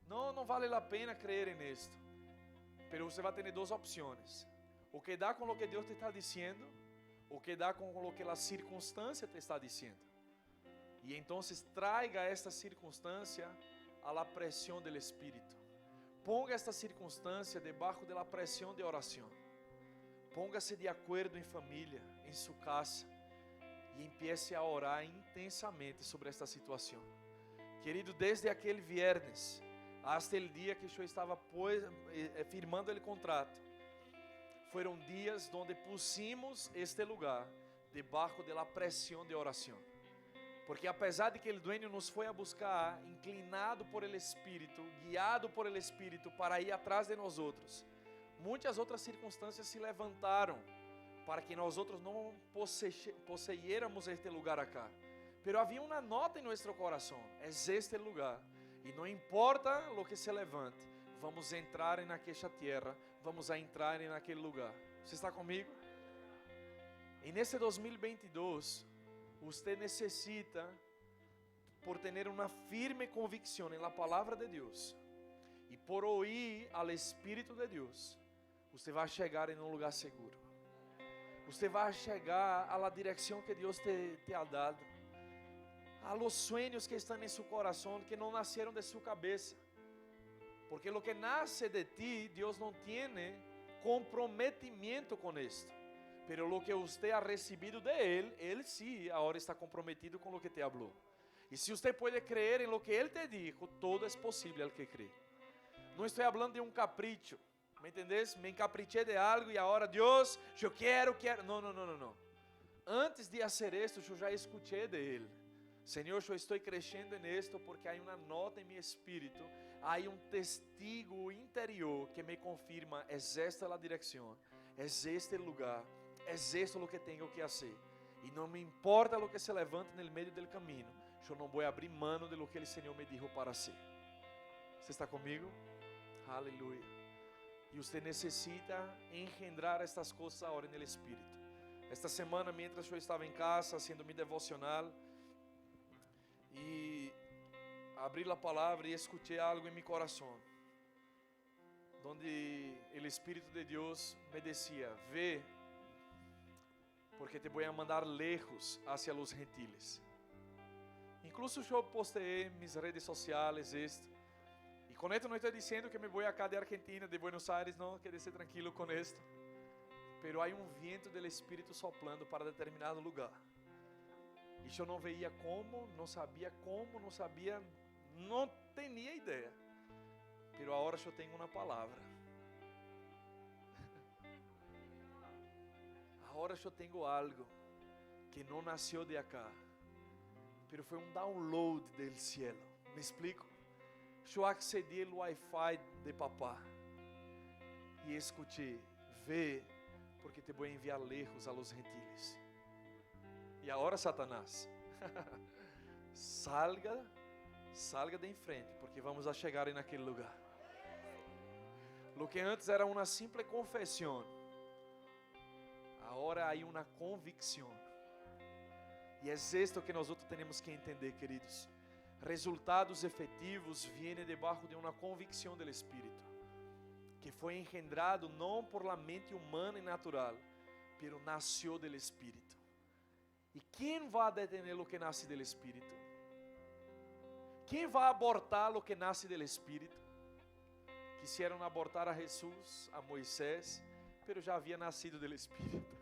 não vale a pena crer nisto. Mas você vai ter 2 opções: o que dá com o que Deus te está dizendo, o que dá com o que a circunstância te está dizendo. E então traiga esta circunstância a la pressão do Espírito. Ponga esta circunstância debaixo da pressão de oração. Ponga-se de acordo em família, em sua casa, e empiece a orar intensamente sobre esta situação. Querido, desde aquele viernes hasta o dia que eu estava firmando o contrato, foram dias onde pusimos este lugar debaixo da pressão de oração. Porque apesar de que o dueño nos foi a buscar, inclinado por el Espírito, guiado por el Espírito para ir atrás de nós outros, muitas outras circunstâncias se levantaram para que nós outros não possuíéramos este lugar acá. Pero havia uma nota em nosso coração: é este lugar, e não importa o que se levante, vamos entrar naquela terra, vamos entrar naquele lugar. Você está comigo? E nesse 2022, você necessita, por ter uma firme convicção na palavra de Deus e por ouvir ao Espírito de Deus, você vai chegar em um lugar seguro. Você vai chegar à direção que Deus te ha dado, a los sueños que estão em seu coração, que não nasceram de sua cabeça, porque lo que nace de ti, Deus não tem comprometimento com esto, pero lo que usted ha recibido de Él sí, agora está comprometido com lo que te habló. E se você pode creer em lo que Ele te dijo, todo é possível al que crê. Não estou falando de um capricho, ¿me entendés? Me encapriché de algo e agora, Deus, eu quero. Não. Antes de fazer esto, eu já escutei de Ele. Senhor, eu estou crescendo en esto porque há uma nota em meu espírito, há um testigo interior que me confirma, é esta a direção, é este o lugar, é esto o que tenho que fazer. E não me importa o que se levante no meio do caminho, eu não vou abrir mano de lo que o Senhor me dijo para ser. Você está comigo? Aleluia. E você necessita engendrar estas coisas agora no Espírito. Esta semana, mientras eu estava em casa, haciendo mi devocional, e abri a palavra e escutei algo em meu coração, onde o Espírito de Deus me decía: ve, porque te vou mandar lejos hacia los gentiles. Incluso eu postei em mis redes sociais esto, e com esto não estou dizendo que me vou acá de Argentina, de Buenos Aires, não, quédese tranquilo com esto, pero há um vento do Espírito soplando para determinado lugar. E eu não veia como, não sabia, não tinha ideia. Pero agora eu tenho uma palavra. Agora eu tenho algo que não nasceu de acá, pero foi um download del cielo. Me explico? Eu accedi ao Wi-Fi de papá e escutei: ve, porque te vou enviar lejos a los gentiles. E agora, Satanás, salga de enfrente, porque vamos a chegar naquele lugar. Lo que antes era uma simples confissão, agora há uma convicção. E é isto que nós temos que entender, queridos. Resultados efetivos vêm debaixo de uma convicção do Espírito, que foi engendrado não por la mente humana e natural, pero nasceu do Espírito. E quem vai detener o que nasce do Espírito? Quem vai abortar o que nasce do Espírito? Quisieron abortar a Jesus, a Moisés, pero já havia nascido do Espírito.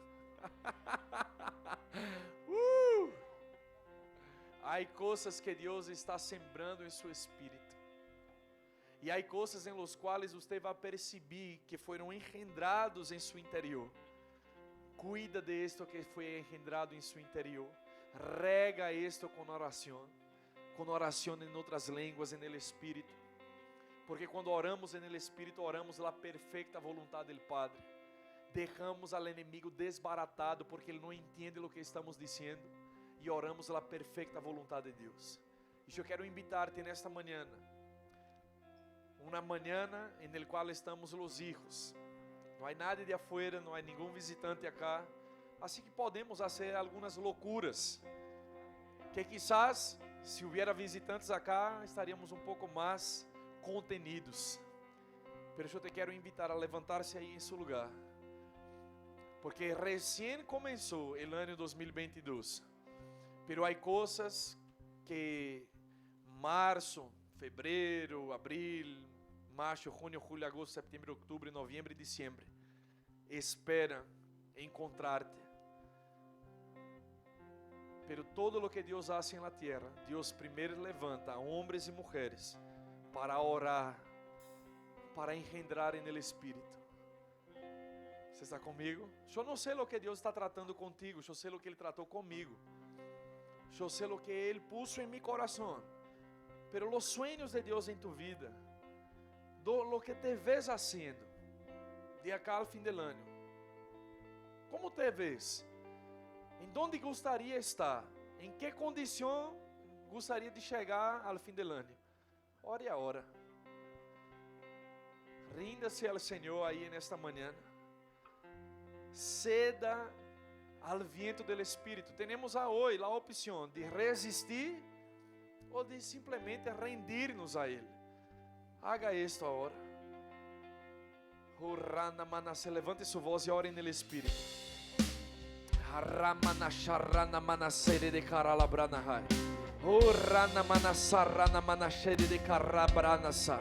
Há coisas que Deus está sembrando em seu espírito, e há coisas em los quais você vai perceber que foram engendrados em seu interior. Cuida de esto que foi engendrado em seu interior. Rega esto com oração em outras línguas, en el Espírito. Porque quando oramos en el Espírito, oramos a perfeita vontade do Padre. Dejamos al inimigo desbaratado, porque ele não entende o que estamos dizendo, e oramos a perfeita vontade de Deus. E eu quero invitar-te nesta manhã, uma manhã em la qual estamos os hijos. Não há nada de afuera, não há nenhum visitante acá, assim que podemos fazer algumas loucuras, que quizás, se houvesse visitantes acá, estaríamos um pouco mais contenidos. Pero eu te quero invitar a levantar-se aí em seu lugar, porque recém começou o ano 2022, pero há coisas que março, fevereiro, abril, maio, junho, julho, agosto, setembro, outubro, novembro e dezembro espera encontrar-te. Pero todo lo que Deus hace en la tierra, Deus primeiro levanta a homens e mulheres para orar, para engendrar en el Espírito. Você está comigo? Eu não sei o que Deus está tratando contigo, eu sei o que Ele tratou comigo. Eu sei o que Ele puso em meu coração. Pero los sueños de Deus em tu vida, lo que te ves haciendo de acá al fin del año, como te ves? Em onde gostaria estar? Em que condição gostaria de chegar ao fim do ano? Ore a hora. Rinda-se ao Senhor aí nesta manhã. Ceda ao viento do Espírito. Temos hoje a opção de resistir ou de simplesmente rendir-nos a Ele. Haga isto agora. Se levante sua voz e ore no Espírito. Haramana sharana mana sere de karalabrana hai. Oh rana mana sarana mana shere de karabrana sa.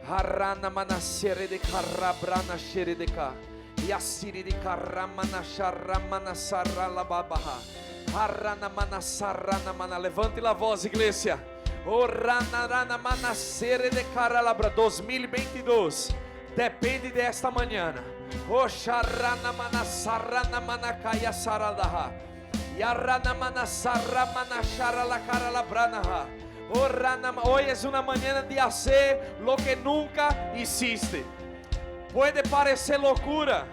Harana mana sere de karabrana shere de ka. Yasiri de karamana sharamana sarala babaha. Harana mana sarana mana. Levante a voz, igreja. Oh rana rana mana sere de karalabra 2022. Depende desta manhã. Oh sharana mana sarana mana kaya saradaha. Yarana mana sarramana sharala karalabranaha. Oh rana, hoy es una mañana de hacer lo que nunca hiciste. Puede parecer locura,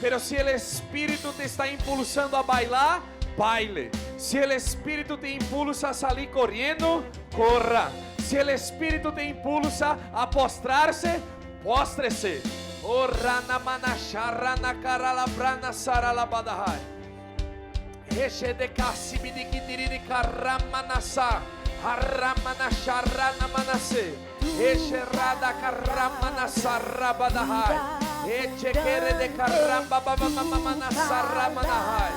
pero si el Espíritu te está impulsando a bailar, baile. Si el Espíritu te impulsa a salir corriendo, corra. Si el Espíritu te impulsa a postrarse, póstrese. Oh rana mana sharana karalabrana saralabadahai. Eshe de kasimi de kitiri de karamanasa. Haramana sharana manase. Eshe rada karamanasa rabadahai. Eche kere de karamba manasa ramanahai.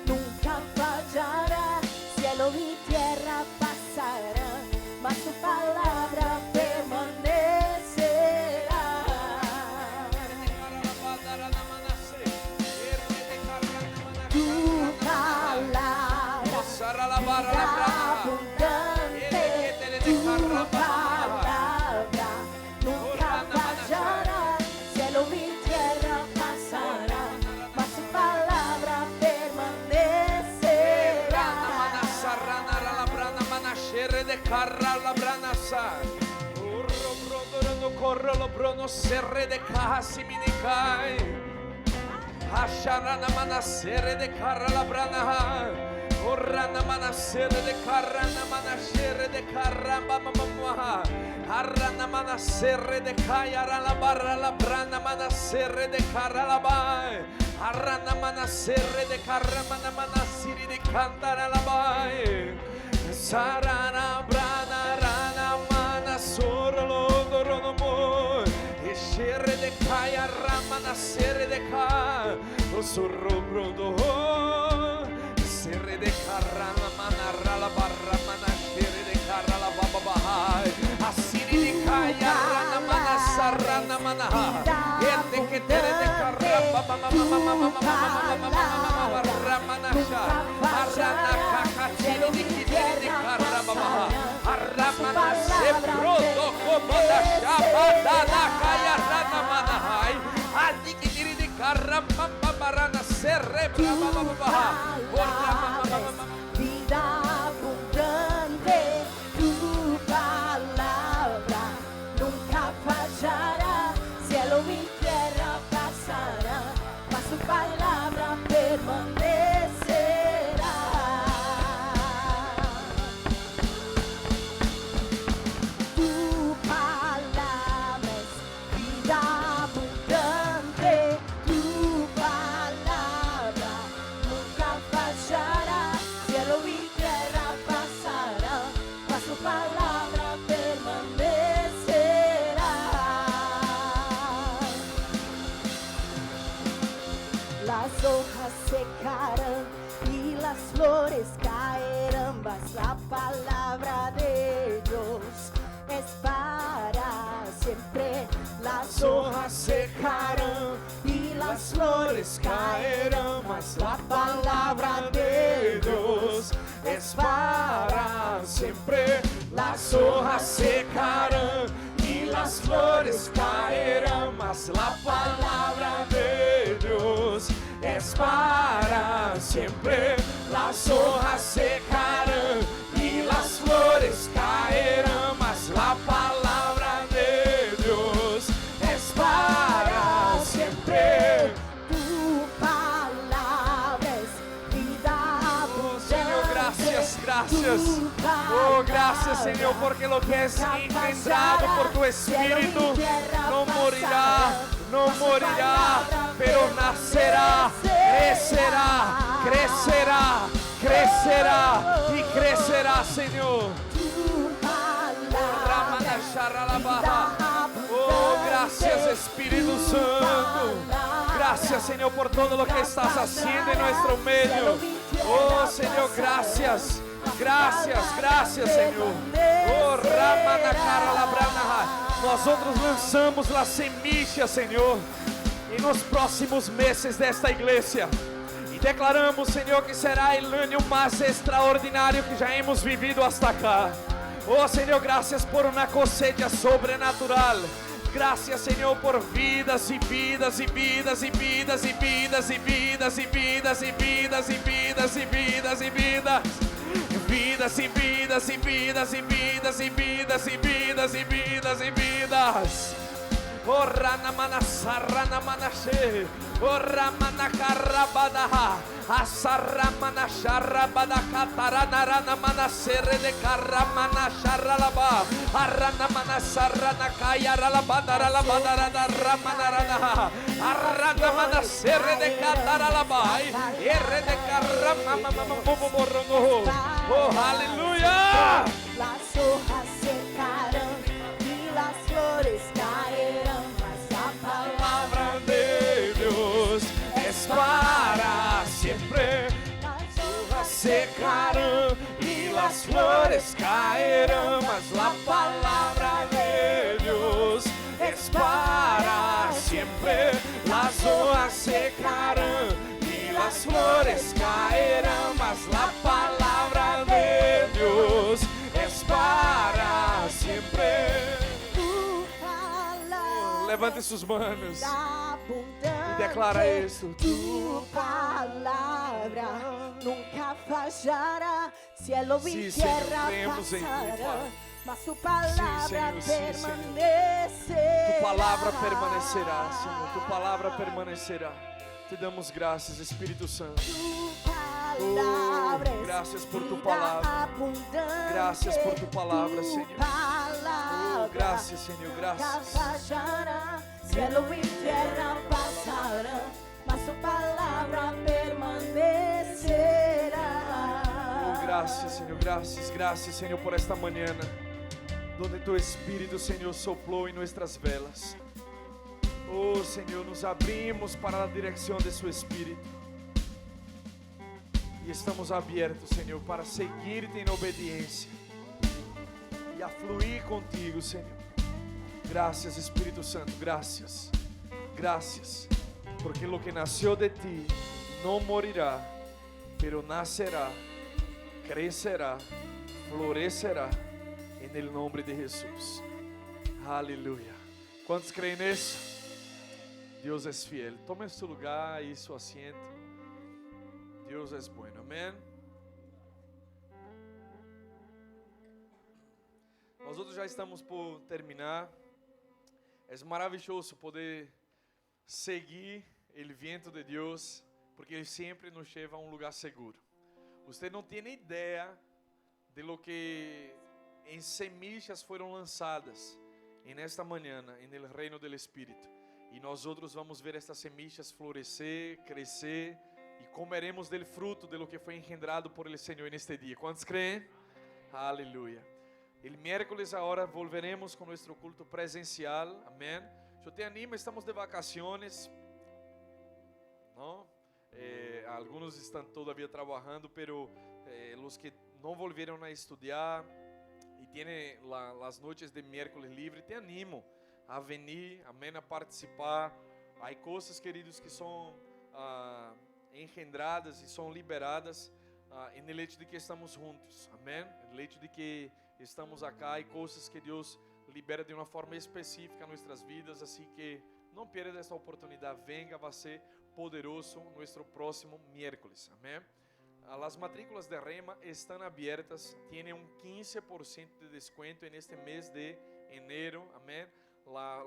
Nunca fallará, cielo y tierra pasarán, mas tu palabra permanecerá. Tu palabra será abundante, tu palabra nunca fallará, cielo y tierra pasarán, mas tu palabra permanecerá. De carra la branasa. Urro brodo corro lo brono serre de caja siminikai. Hasharana mana serre de carra la brana. Orrana mana serre de carrana mana serre de caramba mamma. Harrana mana serre de kayara la barra la brana mana serre de carra la bai. Harrana mana serre de carrama mana siri de cantara la bai. Sarana brana rana mana sorolo doronomo. Eshere de kaya ramana sere de ka. Osorro brodo. Sere de karana mana rala barra mana shere de karala baba bahai. Asiri de kaya rana mana sarana mana. Ente que tere de karamba mama ramana sha. Arana kakachiri de kitiri. Arramana se brodo comanda shabada da kaya rana manahai. Adikiri de karamba barana serrebra baba. Vida abundante, tu palabra nunca fallará, cielo y tierra pasará, mas tu palabra permanecerá. Tu palabra es vida abundante, tu palabra nunca fallará, cielo y tierra pasará, mas tu palabra permanecerá. Las hojas secarán y las flores caerán, mas la palabra de Dios es para siempre. Las hojas secarán y las flores caerán, mas la palabra de Dios es para siempre. Las hojas secarán y las flores caerán, mas la palabra de Dios es para siempre. Las hojas secarán y las flores caerán, mas la palabra de Dios es para siempre. Tu palabra es vida abundante. Señor, gracias, gracias. Oh, gracias, Señor, porque lo que es engendrado por tu Espíritu no morirá, no morirá, pero nacerá, crecerá, crecerá, crecerá y crecerá, Señor. Tu palabra Oh, Gracias, Espíritu Santo. Gracias, Señor, por todo lo que estás haciendo en nuestro medio. Oh, Señor, gracias. Gracias, gracias, Señor. Oh, Ramana cara labrana. Nosotros lanzamos las semillas, Señor, en los próximos meses desta iglesia. E declaramos, Senhor, que será o ano mais extraordinário que já hemos vivido hasta acá. Oh, Senhor, graças por uma cosecha sobrenatural. Graças, Senhor, por vidas e vidas e vidas e vidas e vidas e vidas e vidas e vidas e vidas e vidas e vidas. Vidas e vidas e vidas e vidas e vidas e vidas e vidas e vidas. Oh, rana manasarana manashe. Oh, ramana karabadaha. Asaramana sharabadakatarana rana manasere de karamana sharalaba. Arana manasarana kaya ralabadara labadara da ramana rana. Arana manasere de kataralaba. Erre de karamama mamamomorono. Oh, aleluya. Las hojas secarán y las flores caerán, mas la Palabra de Dios es para siempre. Las hojas Secarán y las flores caerán, mas la palabra de Dios es para siempre. Las hojas secarán y las flores caerán, mas la palabra de Dios es para siempre. tu palabra Levante sus manos abundante, y declara esto. tu palabra nunca fallará. Cielo y Sí, Señor, tierra creemos en ti, pasarán, Padre. mas tu palabra Señor, sí, Señor. permanecerá. Tu palavra permanecerá, Senhor. Tu palavra permanecerá. Te damos graças, Espírito Santo. Tu palabra es gracias por tu vida palabra. abundante. Gracias por tu palabra, Tu Señor. palabra Oh, gracias, Senhor, nunca gracias. fallará. Cielo y tierra pasarán, mas tu palabra permanecerá. Oh, gracias, Senhor, gracias, gracias, Senhor, por esta manhã, donde tu Espírito, Senhor, soplou em nuestras velas. Oh, Senhor, nos abrimos para a direção de Su Espírito. E estamos abertos, Senhor, para seguir-te em obediência e a fluir contigo, Senhor. Gracias, Espírito Santo, gracias. Gracias, porque lo que nació de ti não morirá, pero nacerá, crecerá, florecerá en el nombre de Jesús. Aleluya. ¿Cuántos creen eso? Dios es fiel. Tome su lugar y su asiento. Dios es bueno. Amén. Nosotros já estamos por terminar. É maravilhoso poder seguir o vento de Deus, porque Ele sempre nos leva a um lugar seguro. Você não tem ideia de lo que em semillas foram lançadas en esta manhã, en el reino del Espírito. E nós outros vamos ver estas semillas florescer, crescer, e comeremos del fruto de lo que foi engendrado por el Senhor neste dia. ¿Cuántos creen? Aleluya. El miércoles ahora volveremos con nuestro culto presencial. Amén. Yo te animo, estamos de vacaciones, ¿no? Algunos están todavía trabajando, pero los que no volvieron a estudiar y tienen las noches de miércoles libre, te animo a venir, amén, a participar. Hay cosas, queridos, que son engendradas y son liberadas en el hecho de que estamos juntos, amén. El hecho de que estamos acá, hay cosas que Dios libera de uma forma específica em nossas vidas, assim que não perda esta oportunidade, venga, vai ser poderoso nosso próximo miércoles, amém? As matrículas de Rema estão abertas, têm 15% de desconto neste mês de enero, amém?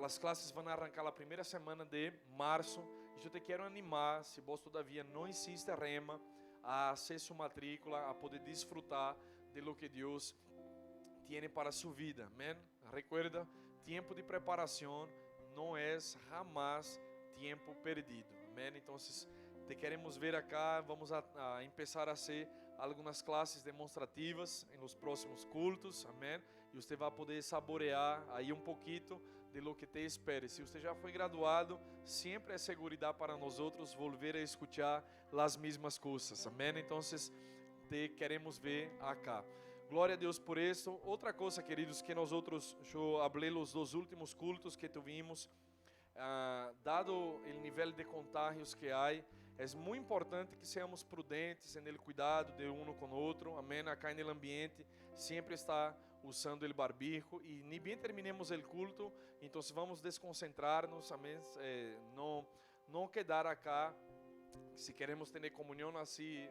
As classes vão arrancar a primeira semana de março, e eu te quero animar, se você todavia não insiste Rema, a hacer sua matrícula, a poder desfrutar de lo que Deus tiene para su vida, amén. Recuerda, tiempo de preparación no es jamás tiempo perdido, amén. Entonces, te queremos ver acá, vamos a empezar a hacer algunas clases demonstrativas en los próximos cultos, amén. Y usted va a poder saborear ahí un poquito de lo que te espere. Se você já foi graduado, sempre é seguridade para nós outros volver a escuchar as mesmas coisas. Amém? Então, te queremos ver acá. Glória a Deus por isso. Outra coisa, queridos, que nós outros, eu falei os dos últimos cultos que tivemos, dado o nível de contágios que há, é muito importante que sejamos prudentes no cuidado de um com o outro. Amém? Acá no ambiente sempre está usando o barbijo e nem bem terminemos o culto, então vamos desconcentrar-nos, amém? Não quedar acá, se queremos ter comunhão assim,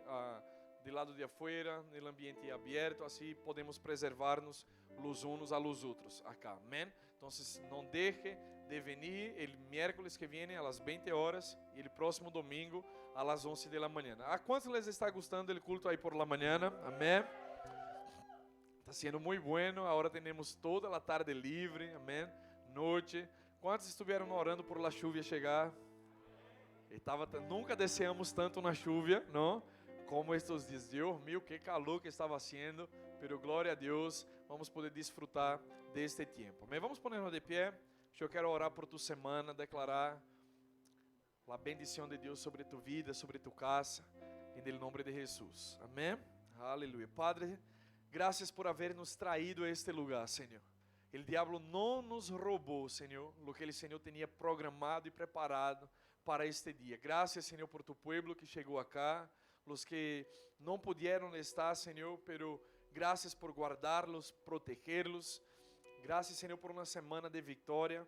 do lado de afuera, no ambiente aberto, assim podemos preservar-nos los unos a los outros acá, amém? Então não deixe de venir el miércoles que viene a las 20 horas e el próximo domingo a las 11 de la mañana. ¿A cuántos les está gustando el culto ahí por la mañana? Amém? Está sendo muito bueno. Agora temos toda a tarde livre, amém? Noite. Quantos estiveram orando por la chuva chegar? Nunca desejamos tanto na chuva, não? Como estes dias. Deus meu, que calor que estava sendo. Pero glória a Deus, vamos poder desfrutar deste tempo. Amém? Vamos ponernos de pé. Eu quero orar por tu semana, declarar a bendição de Deus sobre tu vida, sobre tu casa, em nome de Jesus. Amém? Aleluia. Padre, graças por haver nos traído a este lugar, Senhor. O diabo não nos roubou, Senhor, o que o Senhor tinha programado e preparado para este dia. Graças, Senhor, por tu pueblo que chegou acá, os que não puderam estar, Senhor, pero graças por guardá-los, proteger-los. Graças, Senhor, por uma semana de vitória,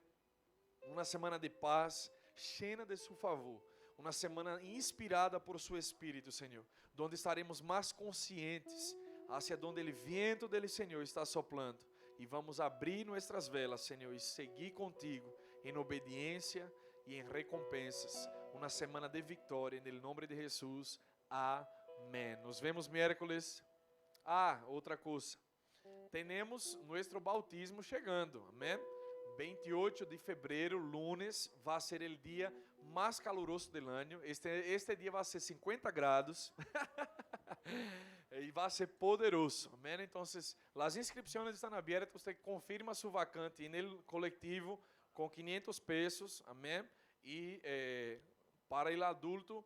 uma semana de paz, cheia de seu favor. Uma semana inspirada por seu Espírito, Senhor, onde estaremos mais conscientes hacia onde o viento do Senhor está soplando. E vamos abrir nossas velas, Senhor, e seguir contigo em obediência e em recompensas. Uma semana de vitória, em nome de Jesus. Amém. Nos vemos miércoles. Outra coisa. Temos nosso bautismo chegando. Amém? 28 de fevereiro, lunes, vai ser o dia mais caloroso do ano. Este dia vai ser 50 graus. E vai ser poderoso. Amém? Então, as inscrições estão abertas. Você confirma sua vacante no coletivo com 500 pesos. Amém? E para o adulto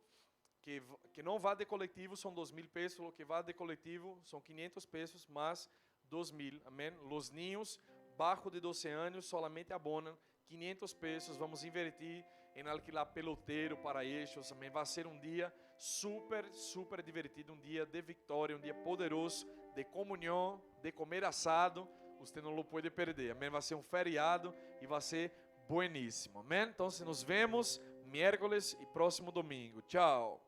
que não vai de coletivo são 2.000 pesos. O que vai de coletivo são 500 pesos mais 2.000. Amém? Os niños baixo de 12 anos solamente abonam 500 pesos. Vamos invertir em alquilar peloteiro para eles. Também vai ser um dia super, super divertido, um dia de vitória, um dia poderoso, de comunhão, de comer assado. Você não o pode perder. Amém? Vai ser um feriado e vai ser bueníssimo. Amém? Então, nos vemos miércoles e próximo domingo. Tchau.